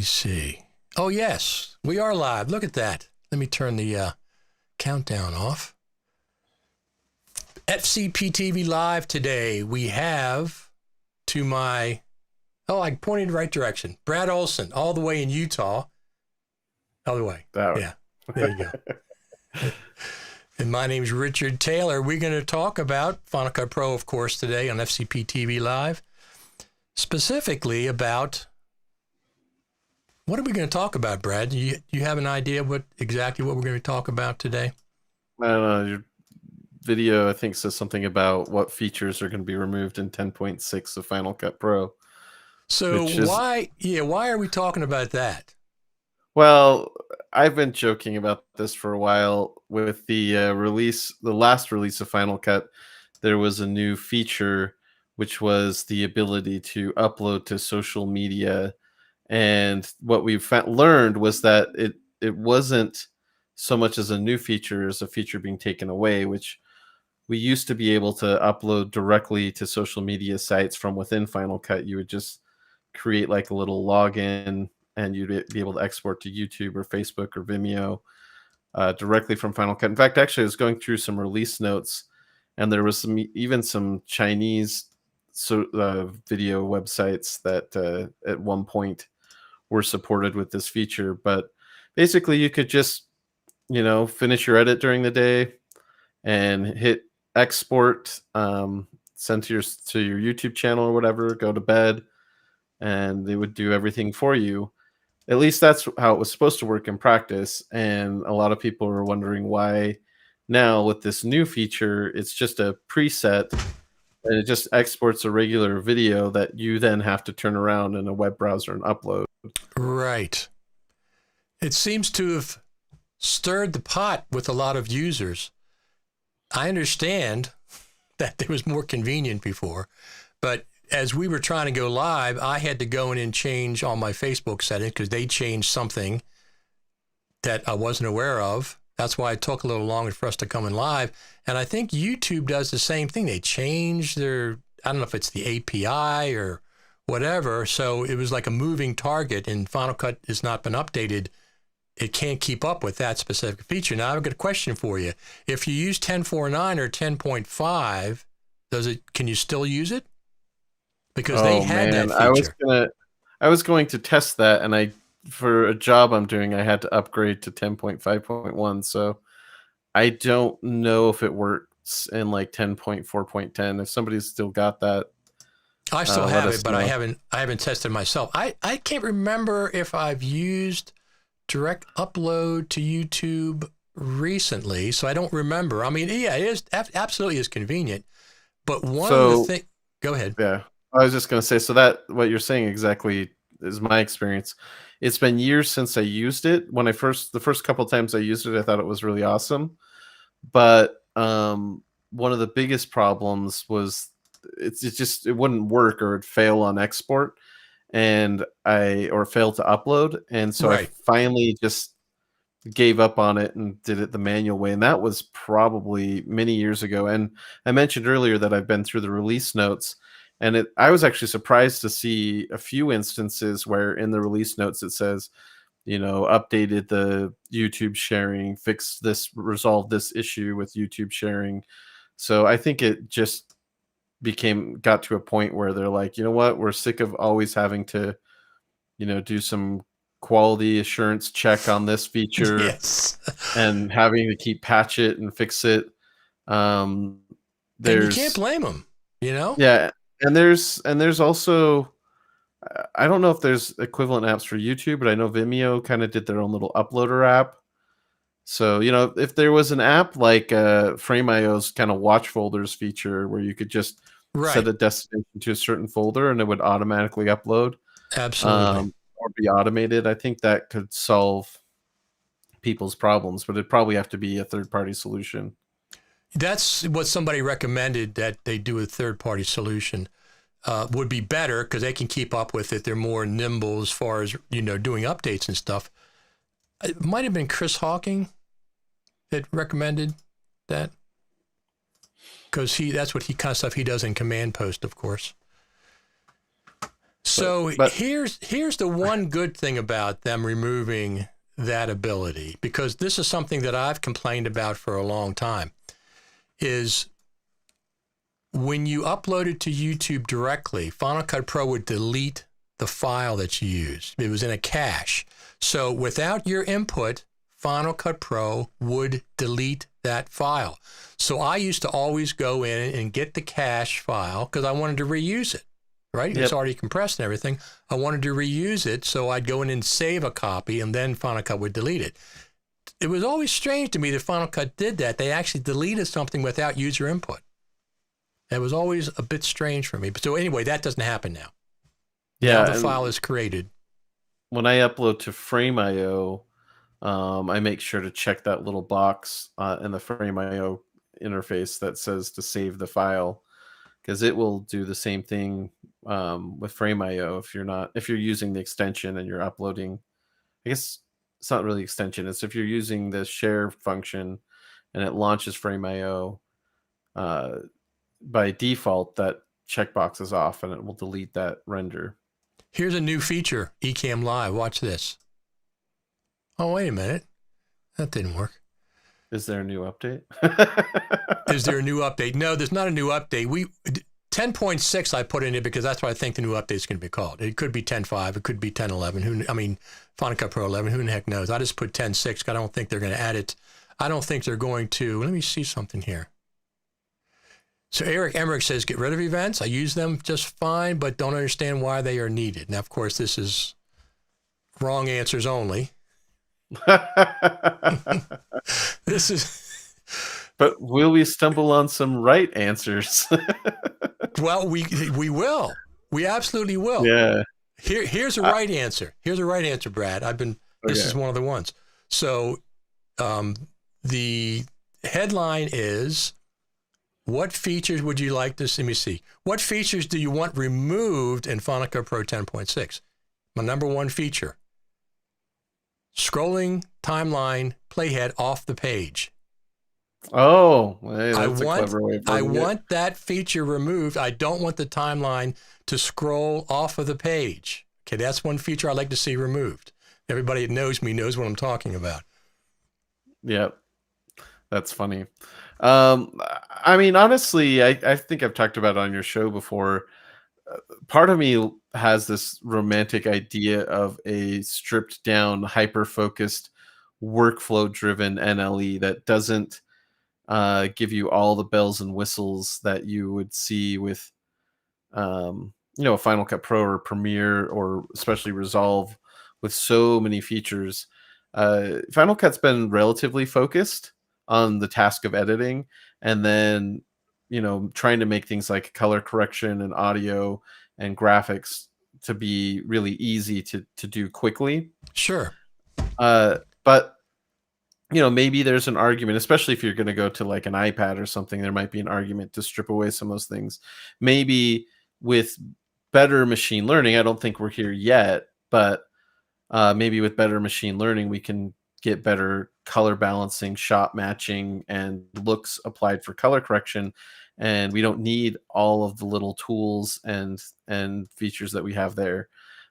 me see. Oh, yes, we are live. Look at that. Let me turn the countdown off. FCP TV Live today. We have to my, I pointed in the right direction. Brad Olson, all the way in Utah. Other way. That way. Yeah, there you go. And my name's Richard Taylor. We're going to talk about Final Cut Pro, of course, today on FCP TV Live. Specifically about, what are we going to talk about, Brad? Do you have an idea exactly what we're going to talk about today? I don't know. Your video, I think, says something about what features are going to be removed in 10.6 of Final Cut Pro. So why are we talking about that? Well, I've been joking about this for a while. With the last release of Final Cut, there was a new feature, which was the ability to upload to social media. And what we've learned was that it wasn't so much as a new feature as a feature being taken away, which we used to be able to upload directly to social media sites from within Final Cut. You would just create like a little login and you'd be able to export to YouTube or Facebook or Vimeo directly from Final Cut. In fact, actually, I was going through some release notes, and there was even some Chinese video websites that at one point were supported with this feature. But basically, you could just finish your edit during the day and hit export, send to your YouTube channel or whatever, go to bed, and they would do everything for you. At least that's how it was supposed to work in practice. And a lot of people are wondering why now with this new feature, it's just a preset and it just exports a regular video that you then have to turn around in a web browser and upload. Right. It seems to have stirred the pot with a lot of users. I understand that it was more convenient before, but as we were trying to go live, I had to go in and change all my Facebook settings because they changed something that I wasn't aware of. That's why it took a little longer for us to come in live. And I think YouTube does the same thing. They changed I don't know if it's the API or whatever. So it was like a moving target, and Final Cut has not been updated. It can't keep up with that specific feature. Now, I've got a question for you. If you use 10.4.9 or 10.5, can you still use it? Because they had that feature. I was going to test that, and for a job I'm doing, I had to upgrade to 10.5.1. So I don't know if it works in like 10.4.10. If somebody's still got that, I still have it, but I haven't tested myself. I can't remember if I've used direct upload to YouTube recently, so I don't remember. I mean, yeah, it is absolutely is convenient. But one of the things, go ahead. Yeah. I was just going to say, so that what you're saying exactly is my experience. It's been years since I used it. When the first couple of times I used it, I thought it was really awesome. But one of the biggest problems was it wouldn't work, or it'd fail on export, or fail to upload. And so I finally just gave up on it and did it the manual way. And that was probably many years ago. And I mentioned earlier that I've been through the release notes. And I was actually surprised to see a few instances where in the release notes it says, updated the YouTube sharing, fixed this, resolved this issue with YouTube sharing. So I think it just got to a point where they're like, you know what, we're sick of always having to, do some quality assurance check on this feature. Yes. And having to keep patch it and fix it. And you can't blame them, Yeah. And there's also, I don't know if there's equivalent apps for YouTube, but I know Vimeo kind of did their own little uploader app. So, if there was an app like Frame.io's kind of watch folders feature where you could just set a destination to a certain folder and it would automatically upload. Absolutely. Or be automated, I think that could solve people's problems, but it'd probably have to be a third-party solution. That's what somebody recommended, that they do a third-party solution. Would be better because they can keep up with it. They're more nimble as far as, doing updates and stuff. It might have been Chris Hawking that recommended that, because that's what kind of stuff he does in Command Post, of course. So but here's the one good thing about them removing that ability, because this is something that I've complained about for a long time, is when you upload it to YouTube directly, Final Cut Pro would delete the file that you used. It was in a cache. So without your input, Final Cut Pro would delete that file. So I used to always go in and get the cache file because I wanted to reuse it, right? Yep. It's already compressed and everything. I wanted to reuse it, so I'd go in and save a copy, and then Final Cut would delete it. It was always strange to me that Final Cut did that. They actually deleted something without user input. It was always a bit strange for me. But so anyway, that doesn't happen now. yeah, Now the file is created. when I upload to Frame.io, I make sure to check that little box in the Frame.io interface that says to save the file, because it will do the same thing with Frame.io if you're using the extension and you're uploading. I guess it's not really extension. It's if you're using the share function and it launches Frame.io, by default that checkbox is off and it will delete that render. Here's a new feature, Ecamm Live. Watch this. Oh, wait a minute. That didn't work. Is there a new update? Is there a new update? No, there's not a new update. 10.6 I put in it because that's what I think the new update is going to be called. It could be 10.5. It could be 10.11. Final Cut Pro 11. Who the heck knows? I just put 10.6 because I don't think they're going to add it. I don't think they're going to. Let me see something here. So Eric Emmerich says, get rid of events. I use them just fine, but don't understand why they are needed. Now, of course, this is wrong answers only. This is... But will we stumble on some right answers? Well, we will. We absolutely will. Yeah. Here's a right answer. Here's a right answer, Brad. This is one of the ones. So the headline is, what features would you like to see? Let me see. What features do you want removed in Final Cut Pro 10.6? My number one feature, scrolling timeline playhead off the page. Oh, hey, that's a clever way of I putting it. want that feature removed. I don't want the timeline to scroll off of the page. Okay, that's one feature I'd like to see removed. Everybody that knows me knows what I'm talking about. Yep. That's funny. Honestly, I think I've talked about it on your show before. Part of me has this romantic idea of a stripped down, hyper-focused, workflow-driven NLE that doesn't give you all the bells and whistles that you would see with, a Final Cut Pro or Premiere or especially Resolve with so many features. Final Cut's been relatively focused on the task of editing, and then trying to make things like color correction and audio and graphics to be really easy to do quickly. Sure. But maybe there's an argument, especially if you're going to go to like an iPad or something, there might be an argument to strip away some of those things. Maybe with better machine learning, I don't think we're here yet, but maybe with better machine learning, we can get better color balancing, shot matching, and looks applied for color correction. And we don't need all of the little tools and features that we have there.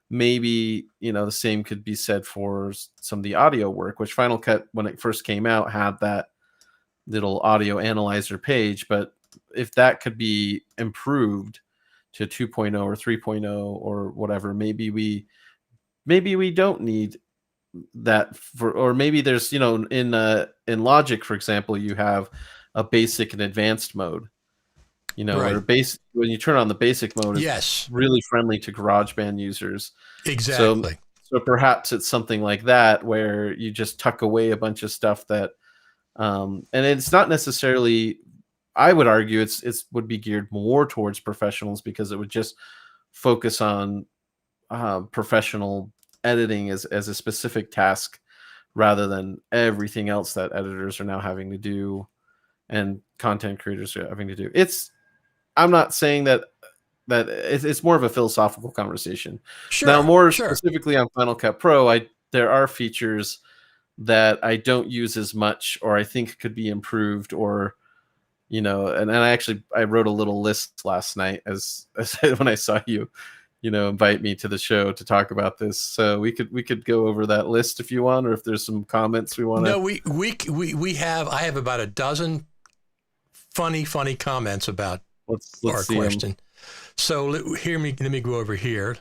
Maybe, the same could be said for some of the audio work, which Final Cut, when it first came out, had that little audio analyzer page. But if that could be improved to 2.0 or 3.0 or whatever, maybe we don't need that or maybe there's in Logic, for example, you have a basic and advanced mode, Right. or when you turn on the basic mode, it's really friendly to GarageBand users. Exactly. So perhaps it's something like that where you just tuck away a bunch of stuff that and it's not necessarily, I would argue it would be geared more towards professionals, because it would just focus on professional editing as a specific task rather than everything else that editors are now having to do and content creators are having to do. I'm not saying that it's more of a philosophical conversation. Sure. Now, more specifically on Final Cut Pro, there are features that I don't use as much, or I think could be improved, or and I wrote a little list last night as when I saw you invite me to the show to talk about this. So we could go over that list if you want, or if there's some comments we want to. No, I have about a dozen funny comments about Let's our see question. them. So let me go over here.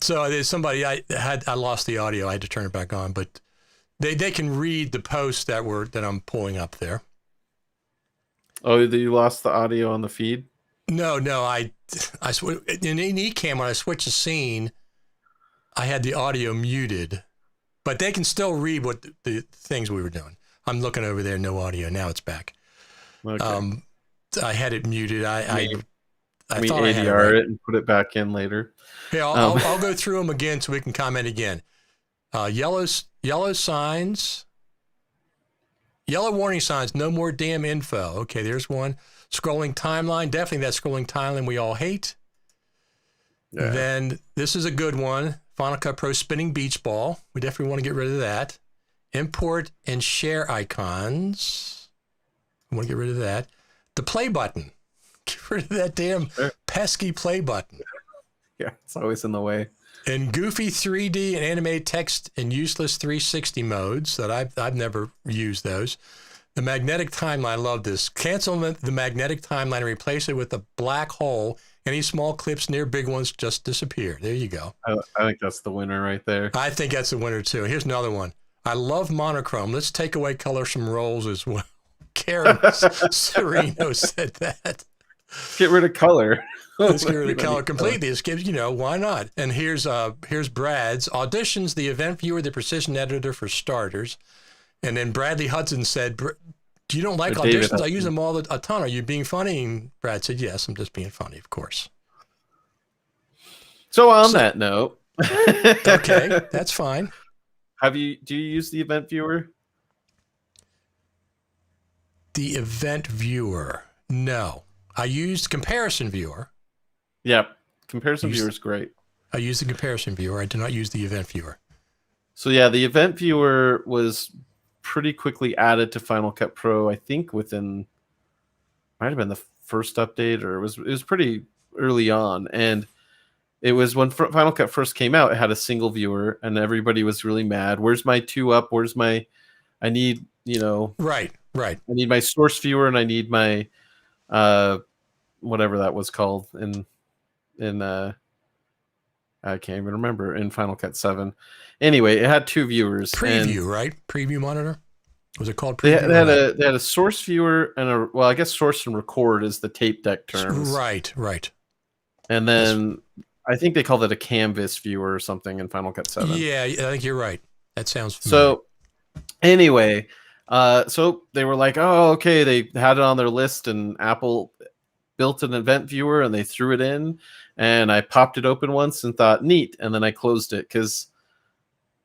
So there's somebody I lost the audio. I had to turn it back on, but they can read the post that I'm pulling up there. Oh, you lost the audio on the feed? No, in Ecamm, when I switched the scene, I had the audio muted, but they can still read what the things we were doing. I'm looking over there, no audio. Now it's back. Okay. I had it muted. I thought I had it, right. It and put it back in later. Yeah, I'll go through them again so we can comment again. Yellow signs, yellow warning signs, no more damn info. Okay, there's one. Scrolling timeline, definitely that scrolling timeline we all hate. Yeah. Then this is a good one. Final Cut Pro spinning beach ball. We definitely want to get rid of that. Import and share icons. We want to get rid of that. The play button. Get rid of that damn pesky play button. Yeah, it's always in the way. And goofy 3D and animated text and useless 360 modes that I've never used those. The magnetic timeline, I love this. Cancel the magnetic timeline and replace it with a black hole. Any small clips near big ones just disappear. There you go. I think that's the winner right there. I think that's the winner too. Here's another one. I love monochrome. Let's take away colors from rolls as well. Karen Sereno said that. Get rid of color. Let's get rid of color completely. This gives, why not? And here's Brad's auditions, the event viewer, the precision editor for starters. And then Bradley Hudson said, you don't like auditions? I use them a ton. Are you being funny? And Brad said, yes, I'm just being funny, of course. So on that note. Okay, that's fine. Do you use the event viewer? The event viewer. No. I used comparison viewer. Yep. Comparison viewer is great. I use the comparison viewer. I do not use the event viewer. So yeah, the event viewer was pretty quickly added to Final Cut Pro. I think might have been the first update, or it was pretty early on. And it was when Final Cut first came out, it had a single viewer, and everybody was really mad. Where's my 2-up? Where's my? I need Right. I need my source viewer, and I need my whatever that was called in I can't even remember, in Final Cut 7. Anyway, it had 2 viewers. Preview, right? Preview monitor? Was it called preview? They had a source viewer and I guess source and record is the tape deck terms. Right. And then I think they called it a canvas viewer or something in Final Cut 7. Yeah, I think you're right. That sounds familiar. So anyway, so they were like, oh, okay, they had it on their list, and Apple built an event viewer and they threw it in, and I popped it open once and thought neat, and then I closed it because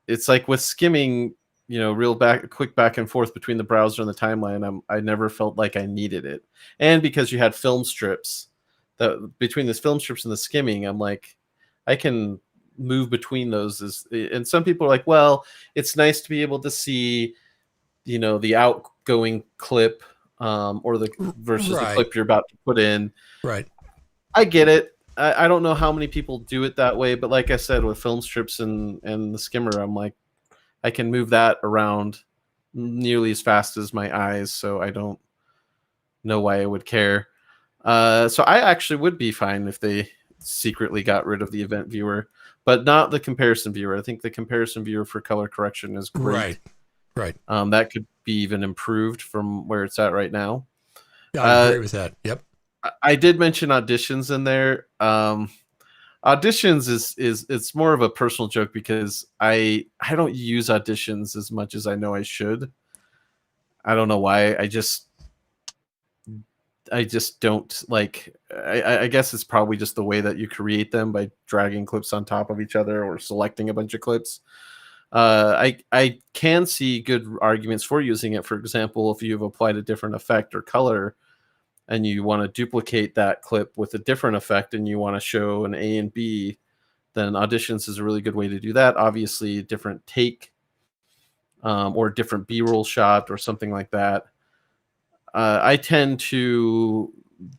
it's like with skimming, real quick back and forth between the browser and the timeline, I never felt like I needed it. And because you had film strips, that between the film strips and the skimming, I'm like, I can move between those. And some people are like, well, it's nice to be able to see, the outgoing clip, or the versus the Right. clip you're about to put in. Right. I get it. I don't know how many people do it that way, but like I said, with film strips and the skimmer, I'm like, I can move that around nearly as fast as my eyes, so I don't know why I would care. So I actually would be fine if they secretly got rid of the event viewer, but not the comparison viewer. I think the comparison viewer for color correction is great. Right. That could be even improved from where it's at right now. Yeah, I agree with that. Yep. I did mention auditions in there. Auditions is it's more of a personal joke because I don't use auditions as much as I know I should. I don't know why. I just don't like. I guess it's probably just the way that you create them by dragging clips on top of each other or selecting a bunch of clips. I can see good arguments for using it. For example, if you've applied a different effect or color, and you want to duplicate that clip with a different effect and you want to show an A and B, then auditions is a really good way to do that. Obviously, different take, or different B-roll shot or something like that. I tend to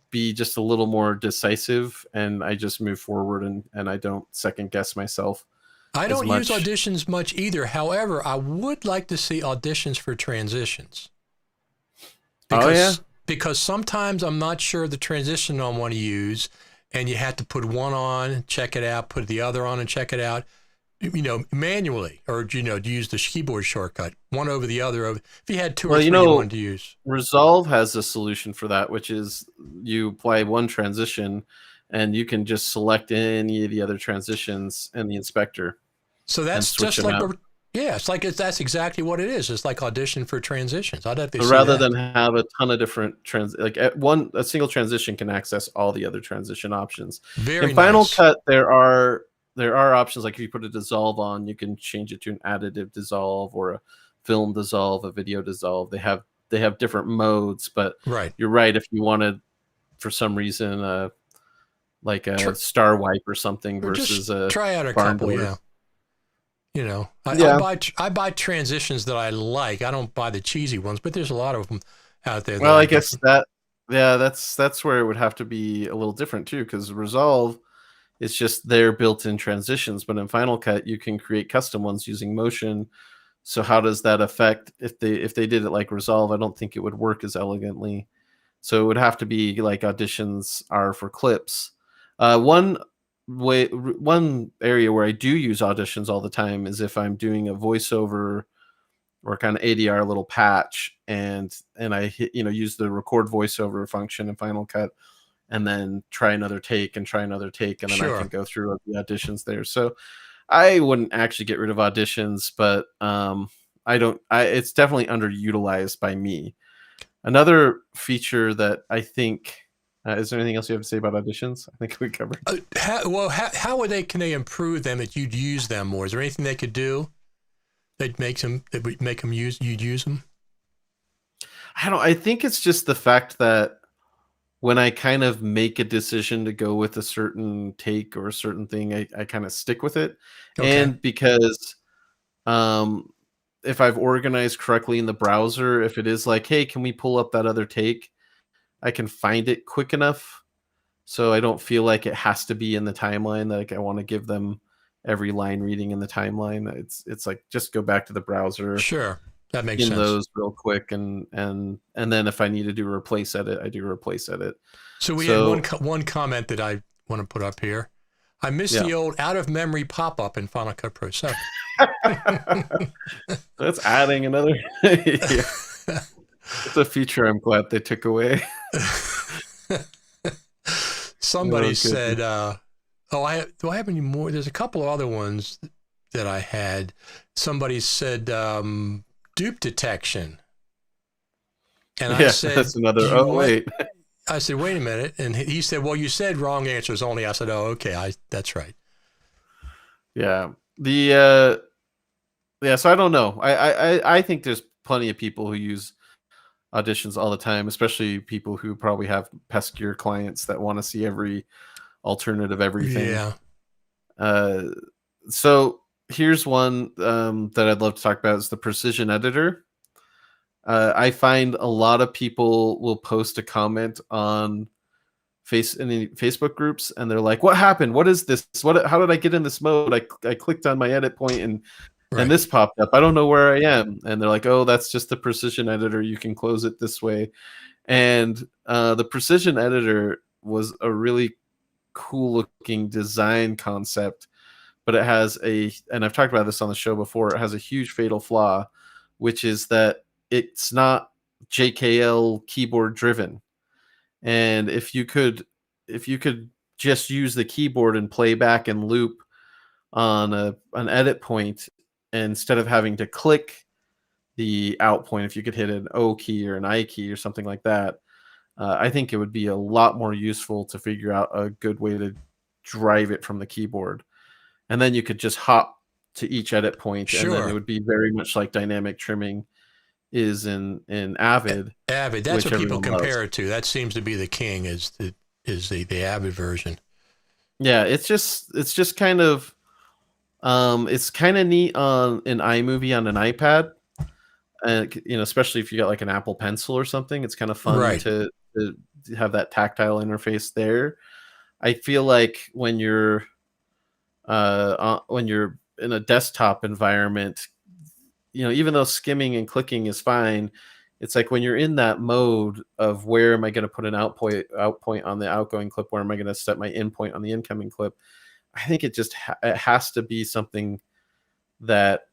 be just a little more decisive, and I just move forward, and I don't second guess myself. I don't use auditions much either. However, I would like to see auditions for transitions. Because sometimes I'm not sure the transition I want to use, and you have to put one on, check it out, put the other on and check it out, manually, or, use the keyboard shortcut, one over the other. If you had two or three you wanted to use. Resolve has a solution for that, which is you apply one transition, and you can just select any of the other transitions in the inspector. So that's just like that's exactly what it is. It's like audition for transitions. I'd have to rather than have a ton of different a single transition can access all the other transition options. In Final Cut, there are options like if you put a dissolve on, you can change it to an additive dissolve or a film dissolve, a video dissolve. They have different modes, but you're right. If you wanted, for some reason, like a star wipe or something versus a try out a couple, I buy transitions that I like. I don't buy the cheesy ones, but there's a lot of them out there. Well, I guess that's where it would have to be a little different too, because Resolve is just their built-in transitions, but in Final Cut you can create custom ones using motion. So how does that affect if they did it like Resolve? I don't think it would work as elegantly. So it would have to be like auditions are for clips. One area where I do use auditions all the time is if I'm doing a voiceover or kind of ADR little patch, and I hit, use the record voiceover function in Final Cut, and then try another take, and then I can go through the auditions there. So I wouldn't actually get rid of auditions, but it's definitely underutilized by me. Another feature that I think, is there anything else you have to say about auditions? I think we covered. How can they improve them that you'd use them more? Is there anything they could do that would make them you'd use them? I think it's just the fact that when I kind of make a decision to go with a certain take or a certain thing, I kind of stick with it. Okay. And because if I've organized correctly in the browser, if it is like, hey, can we pull up that other take? I can find it quick enough, so I don't feel like it has to be in the timeline. Like I want to give them every line reading in the timeline. It's like just go back to the browser. Sure, that makes sense. Those real quick, and then if I need to do a replace edit, I do a replace edit. So we had one comment that I want to put up here. I miss the old out of memory pop up in Final Cut Pro 7. That's adding another. It's a feature I'm glad they took away. Somebody said, do I have any more? There's a couple of other ones that I had. Somebody said dupe detection. And I said, that's another, wait. I said, wait a minute. And he said, well, you said wrong answers only. I said, oh, okay, that's right. Yeah. Yeah, so I don't know. I think there's plenty of people who use auditions all the time, especially people who probably have peskier clients that want to see every alternative everything. Yeah. Uh, so here's one that I'd love to talk about is the precision editor. I find a lot of people will post a comment on in the Facebook groups, and they're like, "What happened? What is this? What? How did I get in this mode? I clicked on my edit point and Right. this popped up. I don't know where I am." And they're like, "Oh, that's just the precision editor. You can close it this way." And the precision editor was a really cool looking design concept, but it has and I've talked about this on the show before, it has a huge fatal flaw, which is that it's not JKL keyboard driven. And if you could just use the keyboard and play back and loop on an edit point instead of having to click the out point, if you could hit an O key or an I key or something like that, I think it would be a lot more useful to figure out a good way to drive it from the keyboard. And then you could just hop to each edit point, and then it Sure. would be very much like dynamic trimming is in Avid, Avid. That's which what people everyone loves. compare it to. That seems to be the king. Is the Avid version. Yeah, it's just kind of it's kind of neat on an iMovie on an iPad, and especially if you got like an Apple Pencil or something, it's kind of fun Right. to have that tactile interface there. I feel like when you're in a desktop environment, even though skimming and clicking is fine, it's like when you're in that mode of where am I going to put an out point on the outgoing clip, where am I going to set my in point on the incoming clip? I think it has to be something that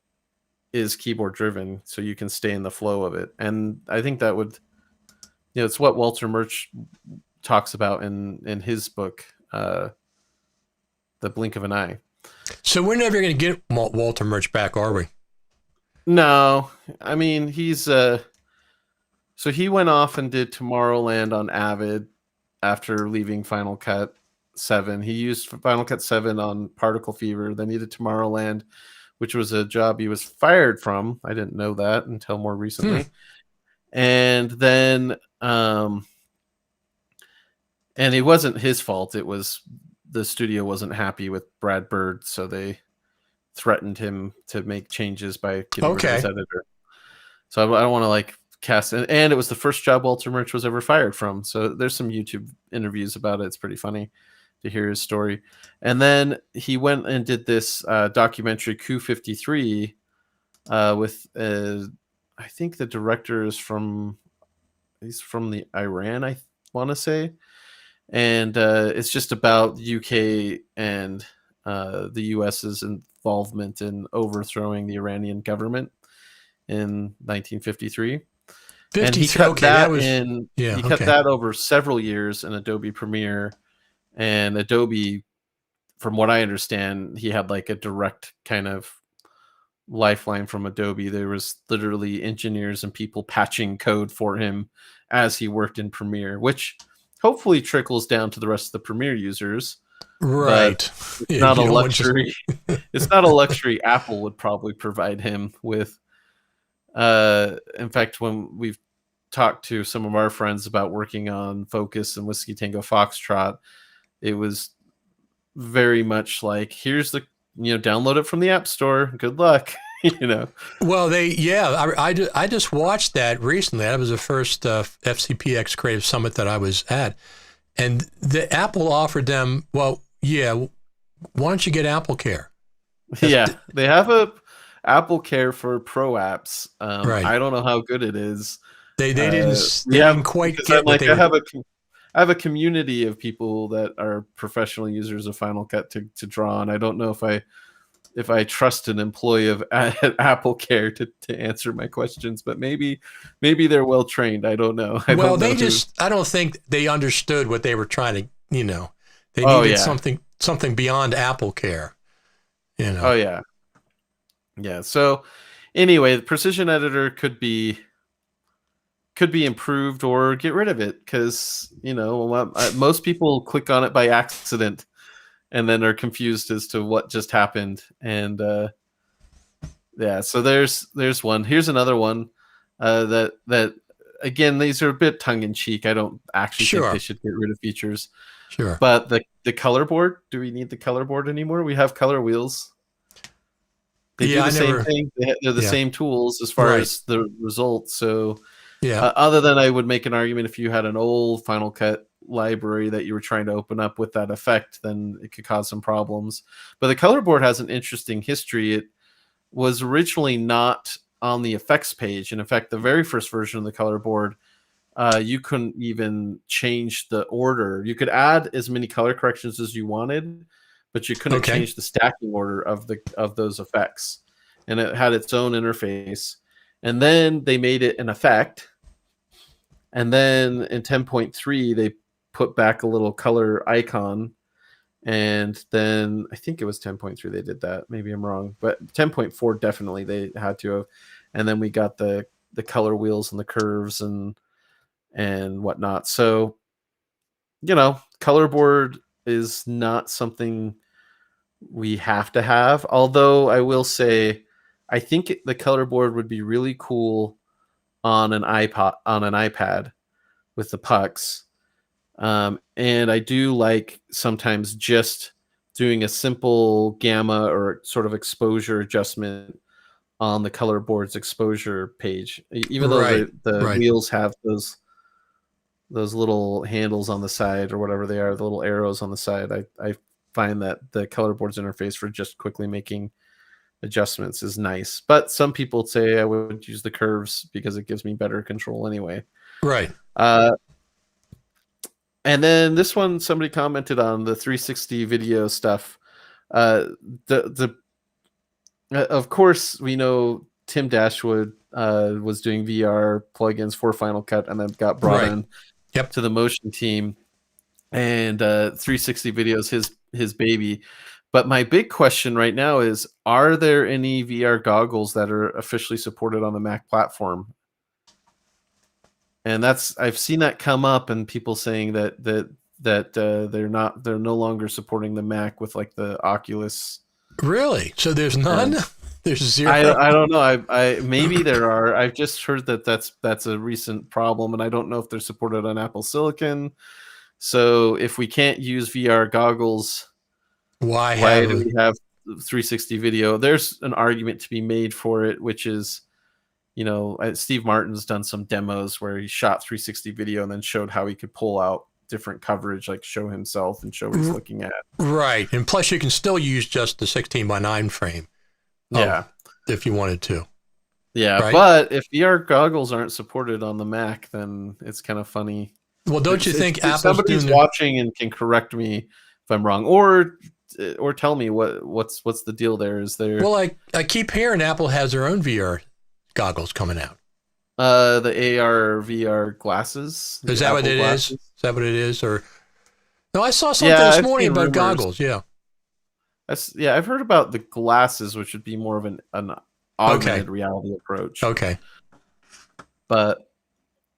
is keyboard driven, so you can stay in the flow of it. And I think that would, it's what Walter Murch talks about in his book, The Blink of an Eye. So we're never going to get Walter Murch back, are we? No, I mean so he went off and did Tomorrowland on Avid after leaving Final Cut 7. He used Final Cut 7 on Particle Fever. Then he did Tomorrowland, which was a job he was fired from. I didn't know that until more recently. And then and it wasn't his fault. It was the studio wasn't happy with Brad Bird, so they threatened him to make changes by getting rid of his Okay. editor. So I don't want to like cast and it was the first job Walter Murch was ever fired from. So there's some YouTube interviews about it. It's pretty funny to hear his story. And then he went and did this documentary Coup 53 with I think the director is he's from the Iran, I want to say. And it's just about UK and the US's involvement in overthrowing the Iranian government in 1953. And 53. Okay, that was. Yeah. he cut Okay. that over several years in Adobe Premiere. And Adobe, from what I understand, he had like a direct kind of lifeline from Adobe. There was literally engineers and people patching code for him as he worked in Premiere, which hopefully trickles down to the rest of the Premiere users. But Right. it's Yeah. not a You don't want just. luxury. It's not a luxury Apple would probably provide him with. In fact, when we've talked to some of our friends about working on Focus and Whiskey Tango Foxtrot, it was very much like, here's the, download it from the App Store. Good luck. Well, I just watched that recently. That was the first FCPX Creative Summit that I was at. And the Apple offered them, well, yeah, why don't you get Apple Care? Yeah, they have a Apple Care for Pro apps. Right. I don't know how good it is. They didn't We they have didn't quite because get I'm what like they were. I have a community of people that are professional users of Final Cut to draw on. I don't know if I trust an employee of Apple Care to answer my questions, but maybe they're well trained. I don't know. I Well, don't know who. I don't think they understood what they were trying to, they Oh needed yeah. something beyond Apple Care, Oh yeah. Yeah. So anyway, the precision editor could be improved or get rid of it, because most people click on it by accident and then are confused as to what just happened. And Yeah, so there's one. Here's another one that again, these are a bit tongue in cheek. I don't actually think they Sure, should get rid of features. sure. But the color board, do we need the color board anymore? We have color wheels. They do Yeah, I the same never. thing. They're the Yeah, same tools as far right. as the results. So Yeah, other than I would make an argument if you had an old Final Cut library that you were trying to open up with that effect, then it could cause some problems. But the color board has an interesting history. It was originally not on the effects page. And in fact, the very first version of the color board, you couldn't even change the order. You could add as many color corrections as you wanted, but you couldn't okay. change the stacking order of those effects. And it had its own interface. And then they made it an effect. And then in 10.3, they put back a little color icon. And then I think it was 10.3 they did that. Maybe I'm wrong, but 10.4 definitely they had to have. And then we got the color wheels and the curves and whatnot. So, color board is not something we have to have. Although I will say, I think the color board would be really cool on an iPad with the pucks. And I do like sometimes just doing a simple gamma or sort of exposure adjustment on the color board's exposure page, even though Right, the right, wheels have those little handles on the side or whatever they are, the little arrows on the side. I find that the color board's interface for just quickly making adjustments is nice. But some people say I would use the curves because it gives me better control anyway. right. Uh, And then this one, somebody commented on the 360 video stuff. The Of course we know Tim Dashwood was doing VR plugins for Final Cut and then got brought Right. in Yep. to the motion team. And 360 video is his baby. But my big question right now is: are there any VR goggles that are officially supported on the Mac platform? And I've seen that come up and people saying that they're no longer supporting the Mac with like the Oculus. Really? So there's none? And There's I zero? I don't know. I maybe there are. I've just heard that that's a recent problem, and I don't know if they're supported on Apple Silicon. So if we can't use VR goggles, Why why have do a. we have 360 video? There's an argument to be made for it, which is, Steve Martin's done some demos where he shot 360 video and then showed how he could pull out different coverage, like show himself and show what he's looking at. Right. And plus, you can still use just the 16:9 frame Yeah. if you wanted to. Yeah. Right. But if VR goggles aren't supported on the Mac, then it's kind of funny. Well, don't you think If Apple's somebody's doing the. watching and can correct me if I'm wrong, or tell me what's the deal there? Is there Well, I keep hearing Apple has their own VR goggles coming out. the AR VR glasses? Is The that what Apple it is? glasses? Is that what it is? Or no, I saw something Yeah, this I've morning seen about rumors. goggles. Yeah. I've heard about the glasses, which would be more of an augmented reality approach. Okay. But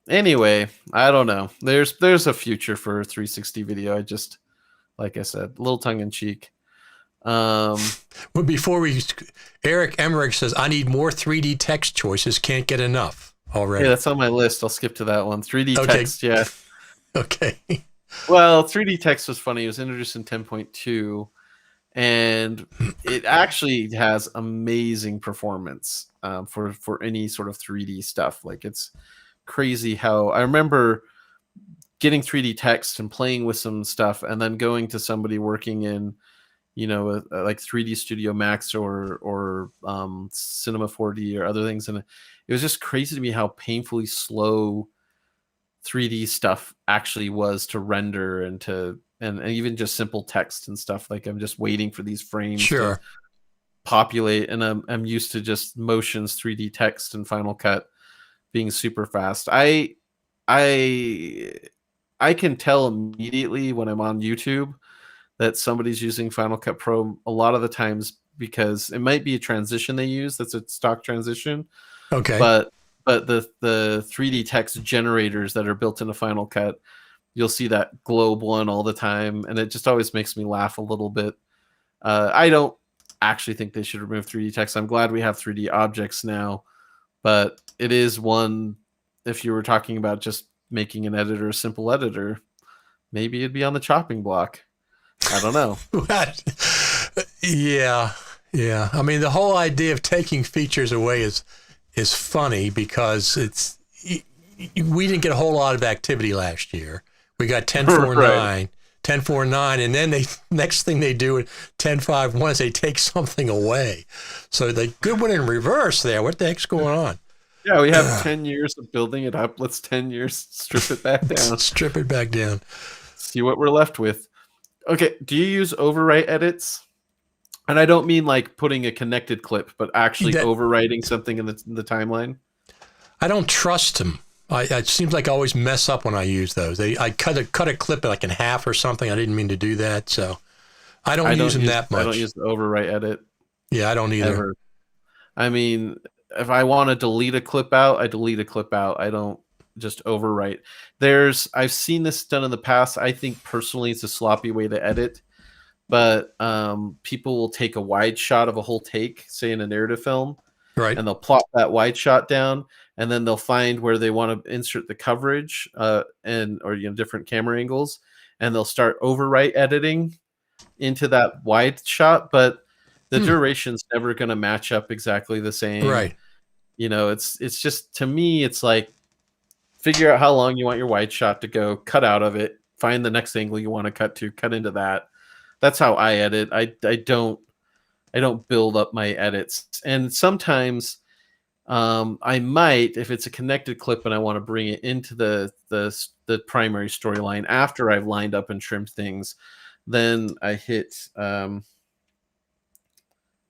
anyway, I don't know. There's a future for 360 video. I just, like I said, a little tongue in cheek. Well, Eric Emmerich says, I need more 3D text choices. Can't get enough already. Yeah, that's on my list. I'll skip to that one. 3D Okay. text, yeah. Okay. Well, 3D text was funny. It was introduced in 10.2, and it actually has amazing performance for any sort of 3D stuff. Like, it's crazy how I remember getting 3D text and playing with some stuff, and then going to somebody working in, like 3D Studio Max or Cinema 4D or other things, and it was just crazy to me how painfully slow 3D stuff actually was to render and even just simple text and stuff. Like, I'm just waiting for these frames to Sure. populate, and I'm used to just motions 3D text and Final Cut being super fast. I can tell immediately when I'm on YouTube that somebody's using Final Cut Pro a lot of the times, because it might be a transition they use that's a stock transition, Okay. but the 3D text generators that are built into Final Cut, you'll see that globe one all the time, and it just always makes me laugh a little bit. I don't actually think they should remove 3D text. I'm glad we have 3D objects now, but it is one. If you were talking about just making an editor a simple editor, maybe it'd be on the chopping block. I don't know. Yeah. I mean, the whole idea of taking features away is funny because we didn't get a whole lot of activity last year. We got 10.4.9, Right. 10.4.9, and then next thing they do at 10.5.1 is they take something away. So they good one in reverse there. What the heck's going on? Yeah, we have 10 years of building it up. Let's 10 years strip it back down. Strip it back down. See what we're left with. Okay, do you use overwrite edits? And I don't mean like putting a connected clip, but actually overwriting something in the timeline. I don't trust them. It seems like I always mess up when I use those. I cut a clip like in half or something. I didn't mean to do that, so I don't use them that much. I don't use the overwrite edit. Yeah, I don't either. Ever. I mean, if I want to delete a clip out, I delete a clip out. I don't just overwrite. I've seen this done in the past. I think personally it's a sloppy way to edit, but people will take a wide shot of a whole take, say in a narrative film, right, and they'll plop that wide shot down, and then they'll find where they want to insert the coverage or different camera angles, and they'll start overwrite editing into that wide shot, but the duration's never going to match up exactly the same. Right. It's just, to me, it's like, figure out how long you want your wide shot to go, cut out of it, find the next angle you want to cut into that. That's how I edit. I don't build up my edits. And sometimes I might, if it's a connected clip and I want to bring it into the primary storyline after I've lined up and trimmed things, then I hit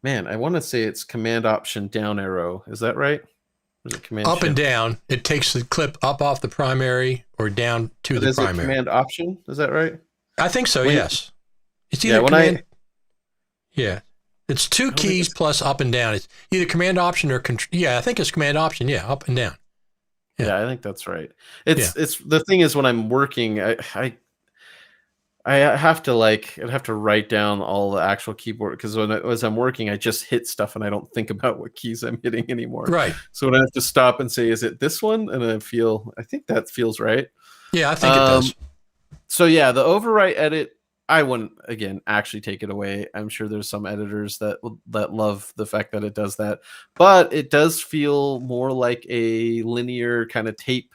I want to say it's Command Option down arrow. Is that right? Or is it Command up Shift? and down? It takes the clip up off the primary or down to the primary. Is it Command Option? Is that right? I think so. Yes. It's either command. Yeah. It's two keys plus up and down. It's either Command Option or Control. Yeah, I think it's Command Option. Yeah, up and down. Yeah, I think that's right. It's the thing is, when I'm working, I'd have to write down all the actual keyboard, because as I'm working, I just hit stuff and I don't think about what keys I'm hitting anymore. Right. So when I have to stop and say, is it this one? And I think that feels right. Yeah, I think it does. So yeah, the overwrite edit, I wouldn't, again, actually take it away. I'm sure there's some editors that love the fact that it does that, but it does feel more like a linear kind of tape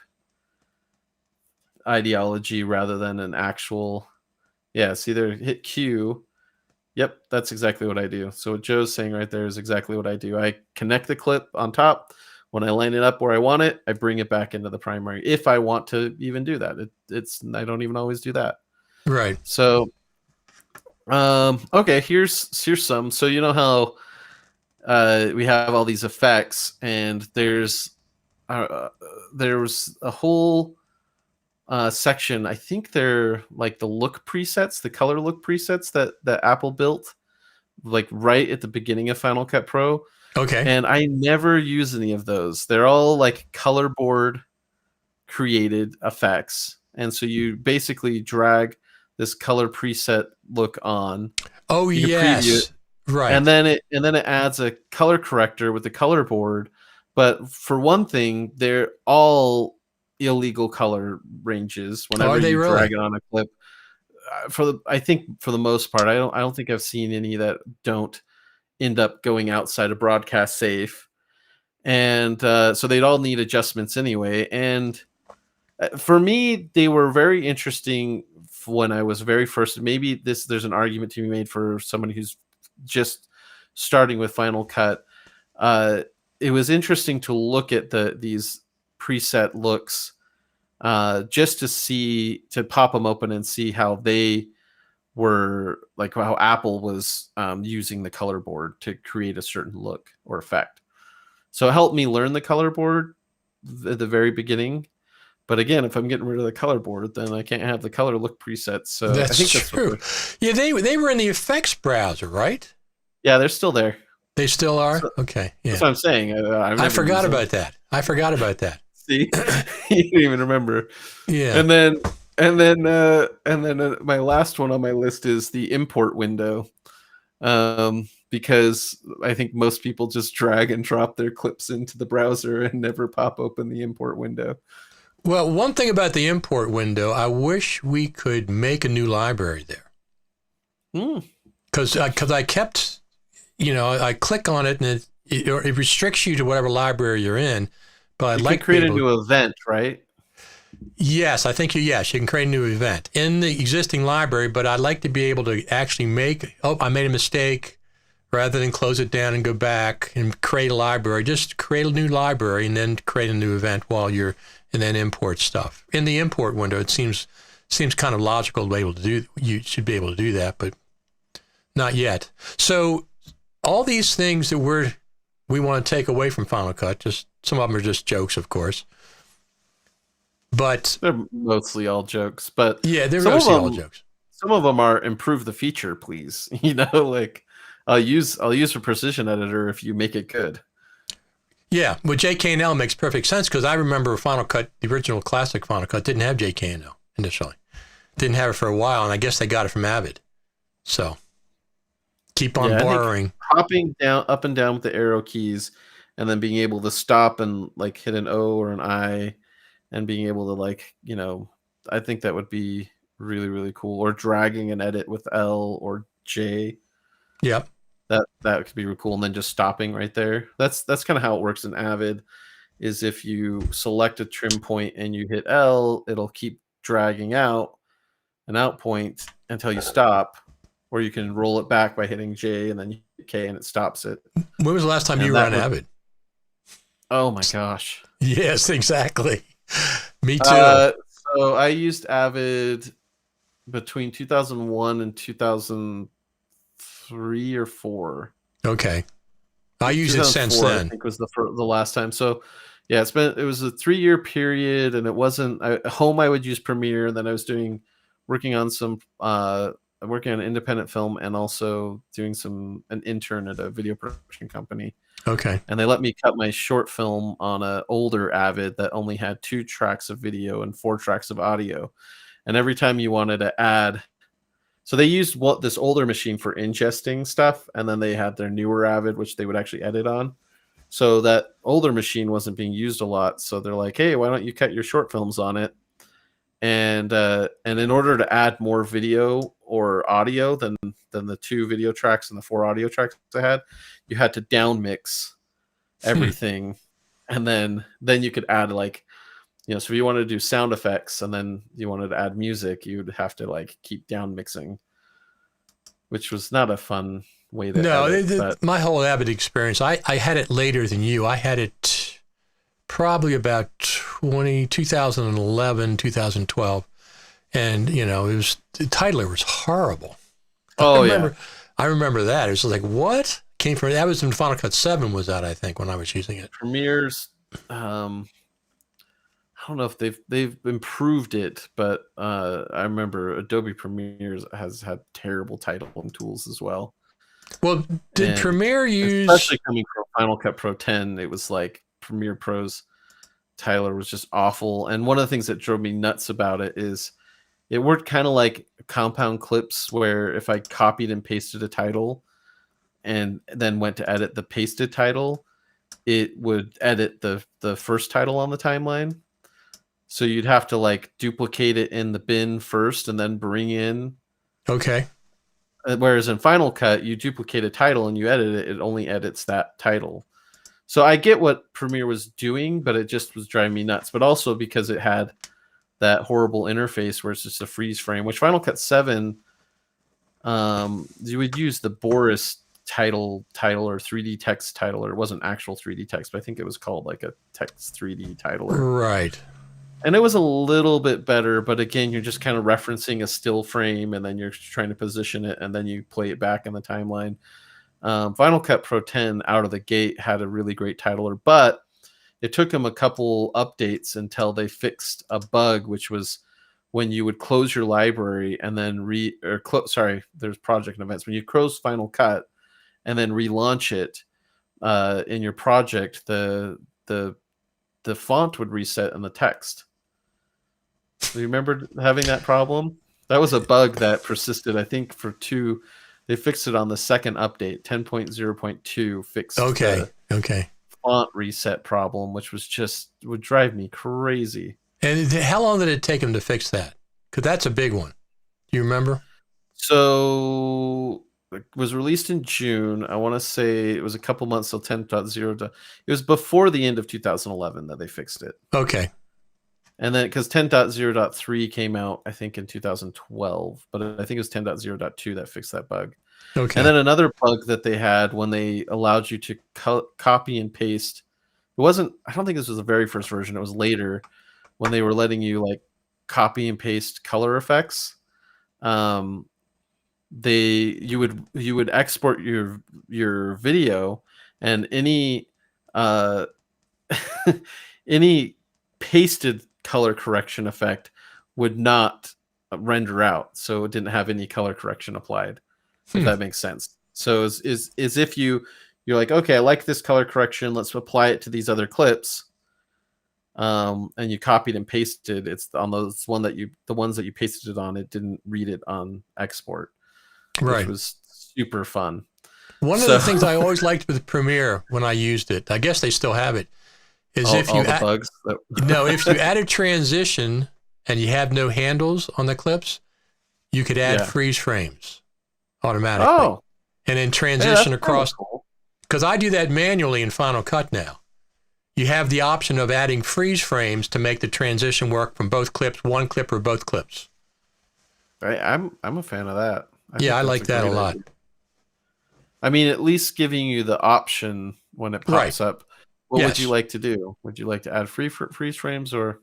ideology rather than an actual. Yeah, see there, hit Q. Yep, that's exactly what I do. So what Joe's saying right there is exactly what I do. I connect the clip on top. When I line it up where I want it, I bring it back into the primary. If I want to even do that, I don't even always do that. Right. So, okay, here's some. So you know how we have all these effects, and there's a whole section. I think they're like the look presets, the color look presets that Apple built, like right at the beginning of Final Cut Pro. Okay. And I never use any of those. They're all like color board created effects. And so you basically drag this color preset look on. Oh, yes. Right. And then it adds a color corrector with the color board. But for one thing, they're all illegal color ranges whenever you drag it on a clip. I think for the most part, I don't think I've seen any that don't end up going outside of broadcast safe, and so they'd all need adjustments anyway. And for me, they were very interesting when I was very first. Maybe there's an argument to be made for somebody who's just starting with Final Cut. It was interesting to look at these preset looks, just to pop them open and see how they were, like how Apple was using the color board to create a certain look or effect. So it helped me learn the color board at the very beginning. But again, if I'm getting rid of the color board, then I can't have the color look presets. So that's I think true. Yeah, they were in the effects browser, right? Yeah, they're still there. They still are? Okay. Yeah. That's what I'm saying. I forgot about that. See, you didn't even remember. Yeah. And then my last one on my list is the import window. because I think most people just drag and drop their clips into the browser and never pop open the import window. Well, one thing about the import window, I wish we could make a new library there. Because I kept, I click on it and it restricts you to whatever library you're in. But I'd like to create a new event, right? Yes, I think you can create a new event in the existing library, but I'd like to be able to actually I made a mistake, rather than close it down and go back and create a library. Just create a new library and then create a new event and then import stuff. In the import window, it seems kind of logical to be able to do. You should be able to do that, but not yet. So all these things that we want to take away from Final Cut, just some of them are just jokes, of course. But they're mostly all jokes. But yeah, they're mostly all jokes. Some of them are improve the feature, please. Like I'll use a precision editor if you make it good. Yeah, well, JKNL makes perfect sense because I remember Final Cut, the original classic Final Cut, didn't have JKNL initially. Didn't have it for a while, and I guess they got it from Avid. So keep on borrowing. Hopping down, up and down with the arrow keys, and then being able to stop and like hit an O or an I, and being able to I think that would be really, really cool. Or dragging an edit with L or J. Yep. That could be really cool. And then just stopping right there. That's kind of how it works in Avid, is if you select a trim point and you hit L, it'll keep dragging out an out point until you stop, or you can roll it back by hitting J and then you hit K and it stops it. When was the last time you were on Avid? Oh my gosh. Yes, exactly. Me too. So I used Avid between 2001 and 2003 or 4. Okay. I used it since then. I think was the last time. So yeah, it was a 3-year period, and it wasn't at home. I would use Premiere, and then I was working on an independent film, and also doing an intern at a video production company. Okay. And they let me cut my short film on an older Avid that only had 2 tracks of video and 4 tracks of audio. And every time you wanted to add, so they used this older machine for ingesting stuff, and then they had their newer Avid, which they would actually edit on. So that older machine wasn't being used a lot. So they're like, hey, why don't you cut your short films on it? And in order to add more video or audio than the 2 video tracks and the 4 audio tracks I had, you had to down mix everything. And then you could add so if you wanted to do sound effects and then you wanted to add music, you'd have to keep down mixing, which was not a fun way to edit. My whole Avid experience, I had it later than you. I had it probably about 2011, 2012. And, the titler was horrible. I remember that. It was like, what? That was when Final Cut 7 was out, I think, when I was using it. Premiere's, I don't know if they've improved it, but I remember Adobe Premiere has had terrible titling tools as well. Well, did Premiere use... Especially coming from Final Cut Pro 10, it was like Premiere Pro's titler was just awful. And one of the things that drove me nuts about it is it worked kind of like compound clips, where if I copied and pasted a title and then went to edit the pasted title, it would edit the first title on the timeline. So you'd have to duplicate it in the bin first and then bring in. Okay. Whereas in Final Cut, you duplicate a title and you edit it, it only edits that title. So I get what Premiere was doing, but it just was driving me nuts. But also because it had that horrible interface where it's just a freeze frame, which Final Cut 7, you would use the Boris title or 3D text titler. It wasn't actual 3D text, but I think it was called a text 3D titler. Right. And it was a little bit better, but again, you're just kind of referencing a still frame, and then you're trying to position it, and then you play it back in the timeline. Final Cut Pro 10 out of the gate had a really great titler, but it took them a couple updates until they fixed a bug, which was when you would close your library and then there's project and events. When you close Final Cut and then relaunch it in your project, the font would reset in the text. Do you remember having that problem? That was a bug that persisted, I think, for 2 They fixed it on the second update, 10.0.2 fixed Okay. the Okay. font reset problem, which was just would drive me crazy. And how long did it take them to fix that? Because that's a big one. Do you remember? So it was released in June. I want to say it was a couple months till 10.0. It was before the end of 2011 that they fixed it. Okay. And then because 10.0.3 came out, I think in 2012, but I think it was 10.0.2 that fixed that bug. Okay. And then another bug that they had when they allowed you to copy and paste. It wasn't, I don't think this was the very first version. It was later when they were letting you like copy and paste color effects. You would export your video, and any any pasted color correction effect would not render out, so it didn't have any color correction applied, if that makes sense. So is if you're like, okay, I like this color correction, let's apply it to these other clips, and you copied and pasted, it's on the ones that you pasted it on, it didn't read it on export, Right. which was super fun. One of the things I always liked with Premiere when I used it, I guess they still have it, is if you if you add a transition and you have no handles on the clips, you could add freeze frames automatically. Oh. And then transition across. Because I do that manually in Final Cut now. You have the option of adding freeze frames to make the transition work from both clips, one clip or both clips. I'm a fan of that. I like that a lot. I mean, at least giving you the option when it pops up. What would you like to do? Would you like to add freeze frames, or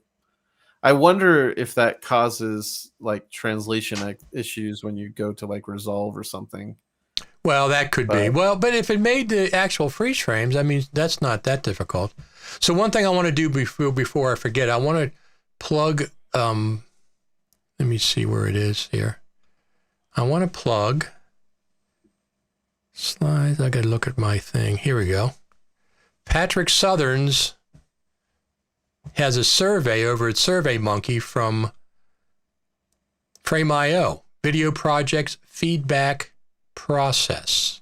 I wonder if that causes like translation issues when you go to like resolve or something. Well, that could be. Well, but if it made the actual freeze frames, I mean, that's not that difficult. So one thing I want to do before I forget, I want to plug, let me see where it is here. I want to plug slides. I got to look at my thing. Here we go. Patrick Southern's has a survey over at SurveyMonkey from Frame.io, video projects feedback process.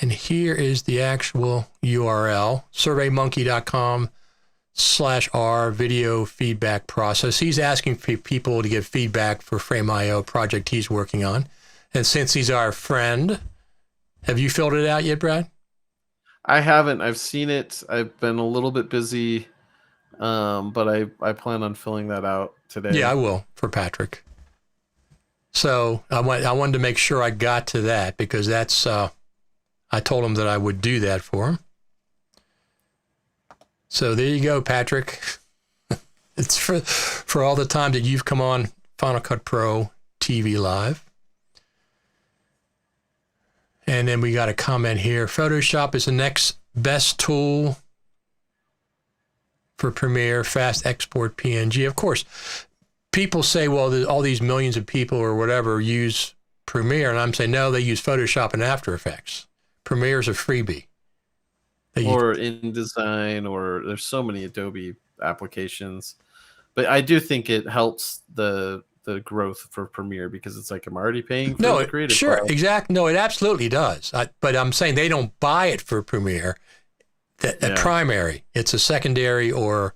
And here is the actual URL, surveymonkey.com/r video feedback process. He's asking for people to give feedback for Frame.io project he's working on. And since he's our friend, have you filled it out yet, Brad? I haven't. I've seen it. I've been a little bit busy, but I plan on filling that out today. Yeah, I will for Patrick. So I wanted to make sure I got to that because that's I told him that I would do that for him. So there you go, Patrick. It's for all the time that you've come on Final Cut Pro TV Live. And then we got a comment here. Photoshop is the next best tool for Premiere, fast export PNG. Of course, people say, well, all these millions of people or whatever use Premiere. And I'm saying, no, they use Photoshop and After Effects. Premiere's a freebie. Or InDesign, or there's so many Adobe applications. But I do think it helps the growth for Premiere because it's like I'm already paying for the creative. Sure, exactly. No, it absolutely does. But I'm saying they don't buy it for Premiere. That primary, it's a secondary or